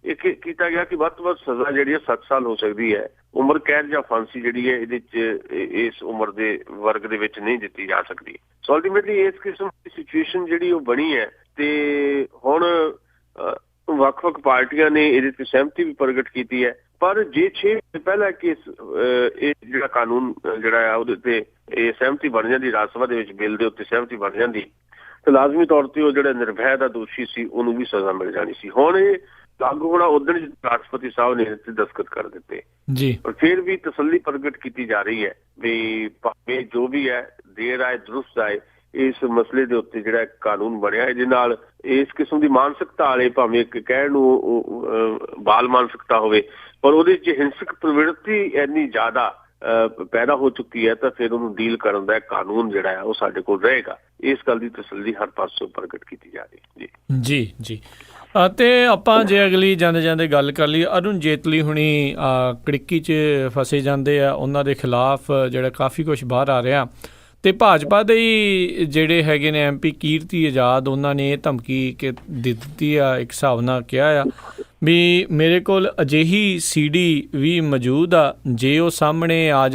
ਇਹ ਕੀਤਾ ਗਿਆ ਕਿ ਵੱਧ ਤੋਂ ਵੱਧ ਸਜ਼ਾ ਜਿਹੜੀ ਹੈ 7 ਸਾਲ ਹੋ ਸਕਦੀ ਹੈ। ਉਮਰ ਕੈਦ ਜਾਂ ਫਾਂਸੀ ਜਿਹੜੀ ਹੈ ਇਹਦੇ 'ਚ ਇਸ ਉਮਰ ਦੇ ਵਰਗ ਦੇ ਵਿੱਚ ਨਹੀਂ ਦਿੱਤੀ ਜਾ ਸਕਦੀ। ਸੋ ਅਲਟੀਮੇਟਲੀ ਇਸ ਕਿਸਮ ਦੀ ਸਿਚੁਏਸ਼ਨ ਜਿਹੜੀ ਉਹ ਬਣੀ ਹੈ ਤੇ ਹੁਣ ਵੱਖ-ਵੱਖ ਪਾਰਟੀਆਂ ਨੇ ਇਹਦੇ ਤੇ ਸਹਿਮਤੀ ਵੀ ਪ੍ਰਗਟ ਕੀਤੀ ਹੈ। ਪਰ ਜੇ 6 ਮਹੀਨੇ ਪਹਿਲਾਂ ਕਿ ਇਹ ਜਿਹੜਾ ਕਾਨੂੰਨ ਜਿਹੜਾ ਆ ਉਹਦੇ ਤੇ ਇਹ ਸਹਿਮਤੀ ਬਣ ਜਾਂਦੀ, ਰਾਜ ਸਭਾ ਦੇ ਵਿੱਚ ਬਿੱਲ ਦੇ ਉੱਤੇ ਸਹਿਮਤੀ ਬਣ ਜਾਂਦੀ, ਤੇ ਲਾਜ਼ਮੀ ਤੌਰ ਤੇ ਉਹ ਜਿਹੜਾ ਨਿਰਭੈ ਦਾ ਦੋਸ਼ੀ ਸੀ ਉਹਨੂੰ ਵੀ ਸਜ਼ਾ ਮਿਲ ਜਾਣੀ ਸੀ। ਹੁਣ ਇਹ ਲਾਗੂ ਹੋਣਾ ਉਦੋਂ ਰਾਸ਼ਟਰਪਤੀ ਸਾਹਿਬ ਨੇ ਇਹਦੇ ਦਸਤਖਤ ਕਰ ਦਿੱਤੇ ਜੀ। ਪਰ ਫਿਰ ਵੀ ਤਸੱਲੀ ਪ੍ਰਗਟ ਕੀਤੀ ਜਾ ਰਹੀ ਹੈ ਵੀ ਭਾਵੇਂ ਜੋ ਵੀ ਹੈ ਦੇਰ ਆਏ ਦਰੁਸਤ ਆਏ, ਇਸ ਮਸਲੇ ਦੇ ਉੱਤੇ ਜਿਹੜਾ ਕਾਨੂੰਨ ਬਣਿਆ ਇਹਦੇ ਨਾਲ ਇਸ ਕਿਸਮ ਦੀ ਮਾਨਸਿਕਤਾ ਵਾਲੇ, ਭਾਵੇਂ ਇੱਕ ਕਹਿਣ ਨੂੰ ਬਾਲ ਮਾਨਸਿਕਤਾ ਹੋਵੇ, ਪਰ ਉਹਦੇ 'ਚ ਹਿੰਸਕ ਪ੍ਰਵਿਰਤੀ ਇੰਨੀ ਜ਼ਿਆਦਾ ਪੈਦਾ ਹੋ ਚੁੱਕੀ ਹੈ ਤਾਂ ਫਿਰ ਉਹਨੂੰ ਡੀਲ ਕਰਨ ਦਾ ਕਾਨੂੰਨ ਜਿਹੜਾ ਹੈ ਉਹ ਸਾਡੇ ਕੋਲ ਰਹੇਗਾ। ਇਸ ਗੱਲ ਦੀ ਤਸੱਲੀ ਹਰ ਪਾਸੋਂ ਪ੍ਰਗਟ ਕੀਤੀ ਜਾ ਰਹੀ ਜੀ। ਜੀ ਅਤੇ ਆਪਾਂ ਜੇ ਅਗਲੀ ਜਾਂਦੇ ਗੱਲ ਕਰ ਲਈ, ਅਰੁਣ ਜੇਤਲੀ ਹੁਣੀ ਕੜਿੱਕੀ 'ਚ ਫਸੇ ਜਾਂਦੇ ਆ, ਉਹਨਾਂ ਦੇ ਖਿਲਾਫ ਜਿਹੜਾ ਕਾਫੀ ਕੁਛ ਬਾਹਰ ਆ ਰਿਹਾ। ਅਤੇ ਭਾਜਪਾ ਦੇ ਹੀ ਜਿਹੜੇ ਹੈਗੇ ਨੇ MP ਕੀਰਤੀ ਆਜ਼ਾਦ, ਉਹਨਾਂ ਨੇ ਇਹ ਧਮਕੀ ਦਿੱਤੀ ਆ, ਇੱਕ ਹਿਸਾਬ ਨਾਲ ਕਿਹਾ ਆ ਵੀ ਮੇਰੇ ਕੋਲ ਅਜਿਹੀ CD ਵੀ ਮੌਜੂਦ ਆ, ਜੇ ਉਹ ਸਾਹਮਣੇ ਆ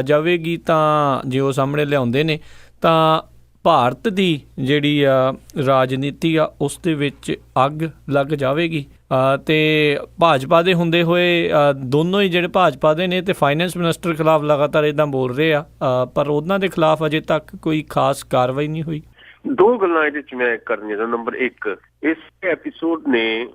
ਜਾਵੇਗੀ ਤਾਂ ਜੇ ਉਹ ਸਾਹਮਣੇ ਲਿਆਉਂਦੇ ਨੇ ਤਾਂ ਭਾਰਤ ਦੀ ਜਿਹੜੀ ਆ ਰਾਜਨੀਤੀ ਆ ਉਸ ਦੇ ਵਿੱਚ ਅੱਗ ਲੱਗ ਜਾਵੇਗੀ। ਅਤੇ ਭਾਜਪਾ ਦੇ ਹੁੰਦੇ ਹੋਏ ਦੋਨੋਂ ਹੀ ਜਿਹੜੇ ਭਾਜਪਾ ਦੇ ਨੇ ਤੇ ਫਾਈਨੈਂਸ ਮਿਨਿਸਟਰ ਖਿਲਾਫ ਲਗਾਤਾਰ ਇੱਦਾਂ ਬੋਲ ਰਹੇ ਆ, ਪਰ ਉਹਨਾਂ ਦੇ ਖਿਲਾਫ ਅਜੇ ਤੱਕ ਕੋਈ ਖਾਸ ਕਾਰਵਾਈ ਨਹੀਂ ਹੋਈ। ਦੋ ਗੱਲਾਂ ਇਹਦੇ 'ਚ ਮੈਂ ਕਰਨੀਆਂ। ਨੰਬਰ 1, ਇਸ ਐਪੀਸੋਡ ਨੇ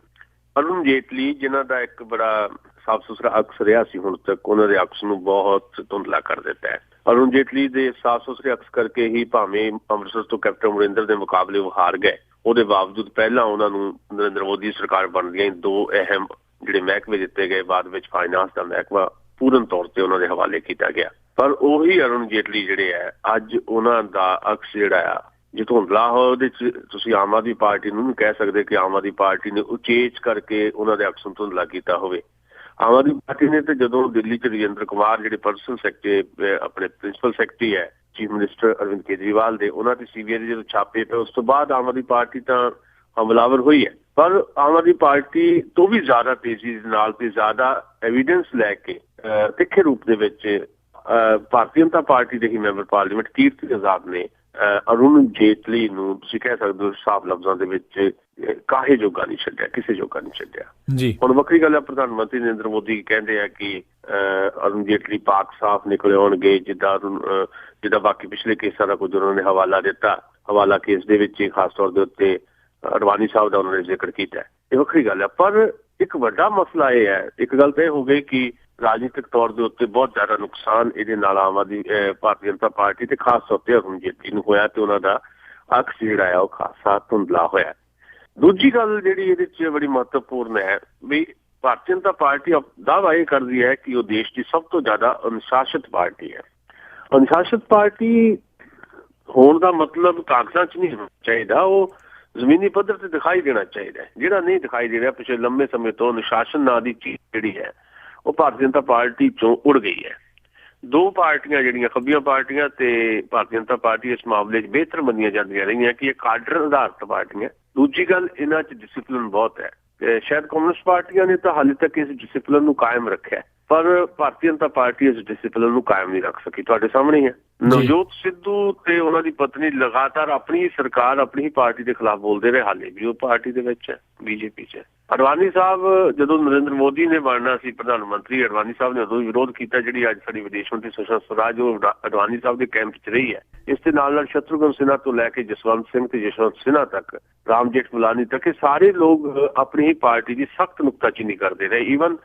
ਅਰੁਣ ਜੇਤਲੀ, ਜਿਨ੍ਹਾਂ ਦਾ ਇੱਕ ਬੜਾ ਸਾਫ਼ ਸੁਥਰਾ ਅਕਸ ਰਿਹਾ ਸੀ ਹੁਣ ਤੱਕ, ਉਹਨਾਂ ਦੇ ਅਕਸ ਨੂੰ ਬਹੁਤ ਧੁੰਦਲਾ ਕਰ ਦਿੱਤਾ ਹੈ। ਅਰੁਣ ਜੇਟਲੀ ਦੇ ਸਾਫ਼ ਸੁਥਰੇ ਅਕਸ ਕਰਕੇ ਹੀ ਭਾਵੇਂ ਅੰਮ੍ਰਿਤਸਰ ਤੋਂ ਕੈਪਟਨ ਅਮਰਿੰਦਰ ਦੇ ਮੁਕਾਬਲੇ ਉਹ ਹਾਰ ਗਏ, ਉਹਦੇ ਬਾਵਜੂਦ ਪਹਿਲਾਂ ਉਹਨਾਂ ਨੂੰ ਨਰਿੰਦਰ ਮੋਦੀ ਸਰਕਾਰ ਬਣਦੀਆਂ ਦੋ ਅਹਿਮ ਜਿਹੜੇ ਮਹਿਕਮੇ ਦਿੱਤੇ ਗਏ, ਬਾਅਦ ਵਿੱਚ ਫਾਈਨਾਂਸ ਦਾ ਮਹਿਕਮਾ ਪੂਰਨ ਤੌਰ ਤੇ ਉਹਨਾਂ ਦੇ ਹਵਾਲੇ ਕੀਤਾ ਗਿਆ। ਪਰ ਉਹੀ ਅਰੁਣ ਜੇਟਲੀ ਜਿਹੜੇ ਹੈ ਅੱਜ ਉਹਨਾਂ ਦਾ ਅਕਸ ਜਿਹੜਾ ਆ ਜੇ ਧੁੰਦਲਾ ਹੋ, ਉਹਦੇ ਚ ਤੁਸੀਂ ਆਮ ਆਦਮੀ ਪਾਰਟੀ ਨੂੰ ਕਹਿ ਸਕਦੇ ਕਿ ਆਮ ਆਦਮੀ ਪਾਰਟੀ ਨੇ ਉਚੇਚ ਕਰਕੇ ਉਹਨਾਂ ਦੇ ਅਕਸ ਨੂੰ ਧੁੰਦਲਾ ਕੀਤਾ ਹੋਵੇ। ਆਮ ਆਦਮੀ ਪਾਰਟੀ ਨੇ ਤੇ ਜਦੋਂ ਦਿੱਲੀ ਚ ਰਜਿੰਦਰ ਕੁਮਾਰ ਜਿਹੜੇ ਪਰਸਨਲ ਸੈਕਟਰੀ ਆਪਣੇ ਪ੍ਰਿੰਸੀਪਲ ਸੈਕਟਰੀ ਹੈ ਚੀਫ ਮਿਨਿਸਟਰ ਅਰਵਿੰਦ ਕੇਜਰੀਵਾਲ ਦੇ, ਉਹਨਾਂ ਤੇ ਸੀਬੀਆਈ ਦੇ ਜਦੋਂ ਛਾਪੇ ਪਏ, ਉਸ ਤੋਂ ਬਾਅਦ ਆਮ ਆਦਮੀ ਪਾਰਟੀ ਤਾਂ ਹਮਲਾਵਰ ਹੋਈ ਹੈ। ਪਰ ਆਮ ਆਦਮੀ ਪਾਰਟੀ ਤੋਂ ਵੀ ਜ਼ਿਆਦਾ ਤੇਜ਼ੀ ਦੇ ਨਾਲ ਤੇ ਜ਼ਿਆਦਾ ਐਵੀਡੈਂਸ ਲੈ ਕੇ ਤਿੱਖੇ ਰੂਪ ਦੇ ਵਿੱਚ ਭਾਰਤੀ ਜਨਤਾ ਪਾਰਟੀ ਦੇ ਹੀ ਮੈਂਬਰ ਪਾਰਲੀਮੈਂਟ ਕੀਰਤੀ ਆਜ਼ਾਦ ਨੇ ਅਰੁਣ ਜੇਟਲੀ ਨੂੰ ਤੁਸੀਂ ਕਹਿ ਸਕਦੇ ਹੋ ਸਾਫ਼ ਲਫ਼ਜ਼ਾਂ ਦੇ ਵਿੱਚ ਕਾਹੇ ਜੋਗਾ ਨਹੀਂ ਛੱਡਿਆ, ਕਿਸੇ ਜੋਗਾ ਨਹੀਂ ਛੱਡਿਆ ਜੀ। ਹੁਣ ਵੱਖਰੀ ਗੱਲ ਹੈ, ਪ੍ਰਧਾਨ ਮੰਤਰੀ ਨਰਿੰਦਰ ਮੋਦੀ ਕਹਿੰਦੇ ਆ ਕਿ ਅਰੁਣ ਜੇਟਲੀ ਪਾਕ ਸਾਫ਼ ਨਿਕਲੇ ਹੋਣਗੇ, ਜਿੱਦਾਂ ਬਾਕੀ ਪਿਛਲੇ ਕੇਸਾਂ ਦਾ ਕੁਝ ਉਹਨਾਂ ਨੇ ਹਵਾਲਾ ਦਿੱਤਾ। ਹਵਾਲਾ ਕੇਸ ਦੇ ਵਿੱਚ ਖਾਸ ਤੌਰ ਦੇ ਉੱਤੇ ਅਡਵਾਨੀ ਸਾਹਿਬ ਦਾ ਉਹਨਾਂ ਨੇ ਜ਼ਿਕਰ ਕੀਤਾ, ਇਹ ਵੱਖਰੀ ਗੱਲ ਹੈ। ਪਰ ਇੱਕ ਵੱਡਾ ਮਸਲਾ ਇਹ ਹੈ, ਇੱਕ ਗੱਲ ਤਾਂ ਇਹ ਹੋ ਗਈ ਕਿ ਰਾਜਨੀਤਿਕ ਤੌਰ ਦੇ ਉੱਤੇ ਬਹੁਤ ਜ਼ਿਆਦਾ ਨੁਕਸਾਨ ਇਹਦੇ ਨਾਲ ਆਮ ਆਦਮੀ ਭਾਰਤੀ ਜਨਤਾ ਪਾਰਟੀ ਤੇ ਖਾਸ ਤੌਰ ਤੇ ਅਰੁਣ ਜੇਟਲੀ ਨੂੰ ਹੋਇਆ ਤੇ ਉਹਨਾਂ ਦਾ ਅਕਸ ਜਿਹੜਾ ਆ ਉਹ ਖਾਸਾ ਧੁੰਦਲਾ ਹੋਇਆ। ਦੂਜੀ ਗੱਲ ਜਿਹੜੀ ਇਹਦੇ ਚ ਬੜੀ ਮਹੱਤਵਪੂਰਨ ਹੈ ਵੀ ਭਾਰਤੀ ਜਨਤਾ ਪਾਰਟੀ ਦਾਅਵਾ ਇਹ ਕਰਦੀ ਹੈ ਕਿ ਉਹ ਦੇਸ਼ ਦੀ ਸਭ ਤੋਂ ਜ਼ਿਆਦਾ ਅਨੁਸ਼ਾਸਿਤ ਪਾਰਟੀ ਹੈ। ਅਨੁਸ਼ਾਸਿਤ ਪਾਰਟੀ ਹੋਣ ਦਾ ਮਤਲਬ ਕਾਗਜ਼ਾਂ 'ਚ ਨਹੀਂ ਹੋਣਾ ਚਾਹੀਦਾ, ਉਹ ਜ਼ਮੀਨੀ ਪੱਧਰ ਤੇ ਦਿਖਾਈ ਦੇਣਾ ਚਾਹੀਦਾ ਹੈ। ਜਿਹੜਾ ਨਹੀਂ ਦਿਖਾਈ ਦੇ ਰਿਹਾ, ਪਿਛਲੇ ਲੰਬੇ ਸਮੇਂ ਤੋਂ ਅਨੁਸ਼ਾਸਨ ਨਾਂ ਦੀ ਚੀਜ਼ ਜਿਹੜੀ ਹੈ ਉਹ ਭਾਰਤੀ ਜਨਤਾ ਪਾਰਟੀ ਚੋਂ ਉੜ ਗਈ ਹੈ। ਦੋ ਪਾਰਟੀਆਂ ਜਿਹੜੀਆਂ ਖੱਬੀਆਂ ਪਾਰਟੀਆਂ ਤੇ ਭਾਰਤੀ ਜਨਤਾ ਪਾਰਟੀ ਇਸ ਮਾਮਲੇ 'ਚ ਬਿਹਤਰ ਮੰਨੀਆਂ ਜਾਂਦੀਆਂ ਰਹੀਆਂ ਕਿ ਇਹ ਕਾਡਰ ਆਧਾਰਿਤ ਪਾਰਟੀਆਂ। ਦੂਜੀ ਗੱਲ, ਇਹਨਾਂ 'ਚ ਡਿਸਿਪਲਿਨ ਬਹੁਤ ਹੈ ਤੇ ਸ਼ਾਇਦ ਕਮਿਊਨਿਸਟ ਪਾਰਟੀਆਂ ਨੇ ਤਾਂ ਹਾਲੇ ਤੱਕ ਇਸ ਡਿਸਿਪਲਿਨ ਨੂੰ ਕਾਇਮ ਰੱਖਿਆ, ਪਰ ਭਾਰਤੀ ਜਨਤਾ ਪਾਰਟੀ ਇਸ ਡਿਸਿਪਲਿਨ ਨੂੰ ਕਾਇਮ ਨਹੀਂ ਰੱਖ ਸਕੀ। ਤੁਹਾਡੇ ਸਾਹਮਣੇ ਹੀ ਹੈ, ਨਵਜੋਤ ਸਿੱਧੂ ਤੇ ਉਹਨਾਂ ਦੀ ਪਤਨੀ ਲਗਾਤਾਰ ਆਪਣੀ ਸਰਕਾਰ, ਆਪਣੀ ਹੀ ਪਾਰਟੀ ਦੇ ਖਿਲਾਫ ਬੋਲਦੇ ਰਹੇ, ਹਾਲੇ ਵੀ ਉਹ ਪਾਰਟੀ ਦੇ ਵਿੱਚ ਹੈ, ਬੀਜੇਪੀ 'ਚ ਹੈ। ਅਡਵਾਨੀ ਸਾਹਿਬ ਜਦੋਂ ਨਰਿੰਦਰ ਮੋਦੀ ਨੇ ਬਣਨਾ ਸੀ ਪ੍ਰਧਾਨ ਮੰਤਰੀ, ਅਡਵਾਨੀ ਸਾਹਿਬ ਨੇ ਉਦੋਂ ਵਿਰੋਧ ਕੀਤਾ। ਜਿਹੜੀ ਅੱਜ ਸਾਡੀ ਵਿਦੇਸ਼ ਮੰਤਰੀ ਸੁਸ਼ਮਾ ਸਵਰਾਜ ਉਹ ਅਡਵਾਨੀ ਸਾਹਿਬ ਦੇ ਕੈਂਪ 'ਚ ਰਹੀ ਹੈ। ਇਸ ਦੇ ਨਾਲ ਸ਼ਤਰੂਘਨ ਸਿਨਹਾ ਤੋਂ ਲੈ ਕੇ ਜਸਵੰਤ ਸਿੰਘ ਤੇ ਯਸ਼ਵੰਤ ਸਿਨਹਾ ਤੱਕ, ਰਾਮ ਜੇਠਮਲਾਨੀ ਤੱਕ, ਇਹ ਸਾਰੇ ਲੋਕ ਆਪਣੀ ਹੀ ਪਾਰਟੀ ਦੀ ਸਖਤ ਨੁਕਤਾਚੀਨੀ ਕਰਦੇ ਰਹੇ। ਈਵਨ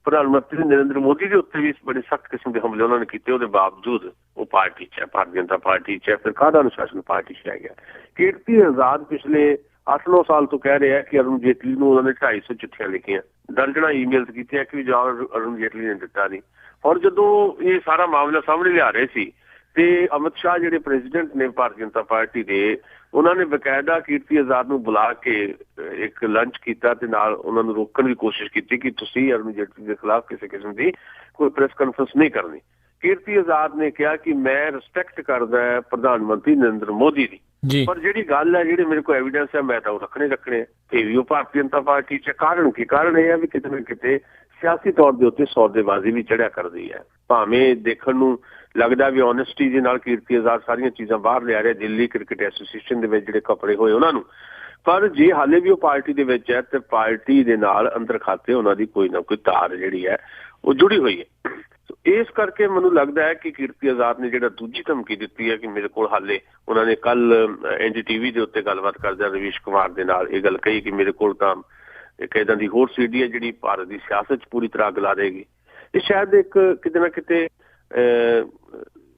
ਪ੍ਰਧਾਨ ਮੰਤਰੀ ਨਰਿੰਦਰ ਮੋਦੀ ਦੇ ਉੱਤੇ ਵੀ ਬੜੇ ਸਖਤ ਕਿਸਮ ਦੇ ਹਮਲੇ ਉਹਨਾਂ ਨੇ ਕੀਤੇ, ਉਹਦੇ ਬਾਵਜੂਦ ਉਹ ਪਾਰਟੀ 'ਚ ਹੈ, ਭਾਰਤੀ ਜਨਤਾ ਪਾਰਟੀ 'ਚ ਹੈ। ਫਿਰ ਕਾਹਦਾ ਅਨੁਸ਼ਾਸਨ ਪਾਰਟੀ 'ਚ ਰਹਿ ਗਿਆ। ਕੀਰਤੀ ਆਜ਼ਾਦ ਪਿਛਲੇ 8-9 ਸਾਲ ਤੋਂ ਕਹਿ ਰਿਹਾ ਕਿ ਅਰੁਣ ਜੇਟਲੀ ਨੂੰ ਉਹਨਾਂ ਨੇ 250 ਚਿੱਠੀਆਂ ਲਿਖੀਆਂ, ਦਰਜਨਾਂ ਈਮੇਲਸ ਕੀਤੀਆਂ ਕਿ ਜਵਾਬ ਅਰੁਣ ਜੇਟਲੀ ਨੇ ਦਿੱਤਾ ਨਹੀਂ। ਔਰ ਜਦੋਂ ਇਹ ਸਾਰਾ ਮਾਮਲਾ ਸਾਹਮਣੇ ਲਿਆ ਰਹੇ ਸੀ ਤੇ ਅਮਿਤ ਸ਼ਾਹ ਜਿਹੜੇ ਪ੍ਰੈਜ਼ੀਡੈਂਟ ਨੇ ਭਾਰਤੀ ਜਨਤਾ ਪਾਰਟੀ ਦੇ, ਉਹਨਾਂ ਨੇ ਬਕਾਇਦਾ ਕੀਰਤੀ ਆਜ਼ਾਦ ਨੂੰ ਬੁਲਾ ਕੇ ਇੱਕ ਲੰਚ ਕੀਤਾ ਤੇ ਨਾਲ ਉਹਨਾਂ ਨੂੰ ਰੋਕਣ ਦੀ ਕੋਸ਼ਿਸ਼ ਕੀਤੀ ਕਿ ਤੁਸੀਂ ਅਰੁਣ ਜੇਟਲੀ ਦੇ ਖਿਲਾਫ ਕਿਸੇ ਕਿਸਮ ਦੀ ਕੋਈ ਪ੍ਰੈਸ ਕਾਨਫਰੰਸ ਨਹੀਂ ਕਰਨੀ। ਕੀਰਤੀ ਆਜ਼ਾਦ ਨੇ ਕਿਹਾ ਕਿ ਮੈਂ ਰਿਸਪੈਕਟ ਕਰਦਾ ਪ੍ਰਧਾਨ ਮੰਤਰੀ ਨਰਿੰਦਰ ਮੋਦੀ ਦੀ, ਪਰ ਜਿਹੜੀ ਗੱਲ ਹੈ, ਜਿਹੜੇ ਮੇਰੇ ਕੋਲ ਐਵੀਡੈਂਸ ਹੈ, ਮੈਂ ਤਾਂ ਉਹ ਰੱਖਣੇ ਇਹ ਵੀ ਉਹ ਭਾਰਤੀ ਜਨਤਾ ਪਾਰਟੀ 'ਚ। ਕਾਰਨ ਇਹ ਹੈ ਵੀ ਕਿਤੇ ਨਾ ਕਿਤੇ ਸਿਆਸੀ ਤੌਰ ਦੇ ਉੱਤੇ ਸੌਦੇਬਾਜ਼ੀ ਵੀ ਚੜਿਆ ਕਰਦੀ ਹੈ। ਭਾਵੇਂ ਦੇਖਣ ਨੂੰ ਲੱਗਦਾ ਵੀ ਓਨੈਸਟੀ ਦੇ ਨਾਲ ਕੀਰਤੀ ਆਜ਼ਾਦ ਸਾਰੀਆਂ ਚੀਜ਼ਾਂ ਬਾਹਰ ਲਿਆ ਰਿਹਾ, ਦਿੱਲੀ ਕ੍ਰਿਕਟ ਐਸੋਸੀਏਸ਼ਨ ਦੇ ਵਿੱਚ ਜਿਹੜੇ ਕੱਪੜੇ ਹੋਏ ਉਹਨਾਂ ਨੂੰ, ਪਰ ਜੇ ਹਾਲੇ ਵੀ ਉਹ ਪਾਰਟੀ ਦੇ ਵਿੱਚ ਹੈ ਤੇ ਪਾਰਟੀ ਦੇ ਨਾਲ ਅੰਦਰ ਖਾਤੇ ਉਹਨਾਂ ਦੀ ਕੋਈ ਨਾ ਕੋਈ ਤਾਰ ਜਿਹੜੀ ਹੈ ਉਹ ਜੁੜੀ ਹੋਈ ਹੈ। ਇਸ ਕਰਕੇ ਮੈਨੂੰ ਲੱਗਦਾ ਹੈ ਕਿ ਕੀਰਤੀ ਆਜ਼ਾਦ ਨੇ ਜਿਹੜਾ ਦੂਜੀ ਧਮਕੀ ਦਿੱਤੀ ਹੈ ਕਿ ਮੇਰੇ ਕੋਲ ਹਾਲੇ, ਉਹਨਾਂ ਨੇ ਕੱਲ NDTV ਦੇ ਉੱਤੇ ਗੱਲਬਾਤ ਕਰਦਿਆਂ ਰਵੀਸ਼ ਕੁਮਾਰ ਦੇ ਨਾਲ ਇਹ ਗੱਲ ਕਹੀ ਕਿ ਮੇਰੇ ਕੋਲ ਤਾਂ ਇੱਕ ਇੱਦਾਂ ਦੀ ਹੋਰ ਸੀਡੀ ਹੈ ਜਿਹੜੀ ਭਾਰਤ ਦੀ ਸਿਆਸਤ 'ਚ ਪੂਰੀ ਤਰ੍ਹਾਂ ਅਗਲਾ ਦੇਗੀ। ਇਹ ਸ਼ਾਇਦ ਇੱਕ ਕਿਤੇ ਨਾ ਕਿਤੇ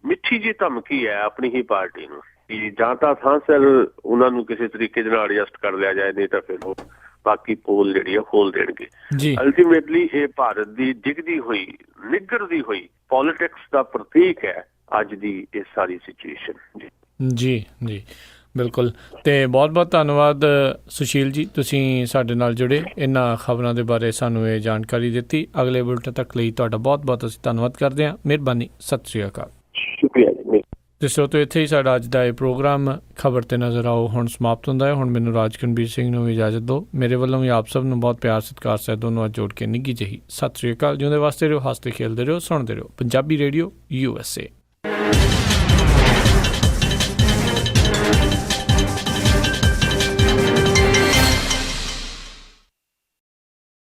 ਮਿੱਠੀ ਜਿਹੀ ਧਮਕੀ ਹੈ ਆਪਣੀ ਹੀ ਪਾਰਟੀ ਨੂੰ ਕਿ ਜਾਂ ਤਾਂ ਥਾਂ ਸਿਰ ਉਹਨਾਂ ਨੂੰ ਕਿਸੇ ਤਰੀਕੇ ਦੇ ਨਾਲ ਐਡਜਸਟ ਕਰ ਲਿਆ ਜਾਏ, ਨਹੀਂ ਤਾਂ ਫਿਰ ਉਹ ਬਾਕੀ ਪੋਲ ਜਿਹੜੀ ਆ ਖੋਲ ਦੇਣਗੇ। ਅਲਟੀਮੇਟਲੀ ਇਹ ਭਾਰਤ ਦੀ ਡਿੱਗਦੀ ਹੋਈ, ਨਿੱਘਰਦੀ ਹੋਈ ਪੋਲਿਟਿਕਸ ਦਾ ਪ੍ਰਤੀਕ ਹੈ ਅੱਜ ਦੀ ਇਹ ਸਾਰੀ ਸਿਚੁਏਸ਼ਨ। ਜੀ ਬਿਲਕੁਲ। ਤੇ ਬਹੁਤ ਧੰਨਵਾਦ ਸੁਸ਼ੀਲ ਜੀ, ਤੁਸੀਂ ਸਾਡੇ ਨਾਲ ਜੁੜੇ, ਇਹਨਾਂ ਖਬਰਾਂ ਦੇ ਬਾਰੇ ਸਾਨੂੰ ਇਹ ਜਾਣਕਾਰੀ ਦਿੱਤੀ। ਅਗਲੇ ਬੁਲਟਨ ਤੱਕ ਲਈ ਤੁਹਾਡਾ ਬਹੁਤ ਅਸੀਂ ਧੰਨਵਾਦ ਕਰਦੇ ਹਾਂ। ਮਿਹਰਬਾਨੀ, ਸਤਿ ਸ਼੍ਰੀ ਅਕਾਲ। ਸ਼ੁਕਰੀਆ ਜੀ। ਤੇ ਸਰੋਤੋ, ਇੱਥੇ ਹੀ ਸਾਡਾ ਅੱਜ ਦਾ ਇਹ ਪ੍ਰੋਗਰਾਮ ਖਬਰ ਤੇ ਨਜ਼ਰ ਆਓ ਹੁਣ ਸਮਾਪਤ ਹੁੰਦਾ ਹੈ। ਹੁਣ ਮੈਨੂੰ ਰਾਜਕਨਵੀਰ ਸਿੰਘ ਨੂੰ ਵੀ ਇਜਾਜ਼ਤ ਦਿਓ। ਮੇਰੇ ਵੱਲੋਂ ਵੀ ਆਪ ਸਭ ਨੂੰ ਬਹੁਤ ਪਿਆਰ ਸਤਿਕਾਰ ਸਹਿਤ ਦੋਨੋਂ ਅੱਜ ਜੋੜ ਕੇ ਨਿੱਘੀ ਜਿਹੀ ਸਤਿ ਸ਼੍ਰੀ ਅਕਾਲ। ਜਿਉਂਦੇ ਵਾਸਤੇ ਰਹੋ, ਹੱਸਦੇ ਖੇਲਦੇ ਰਹੋ, ਸੁਣਦੇ ਰਹੋ ਪੰਜਾਬੀ ਰੇਡੀਓ USA।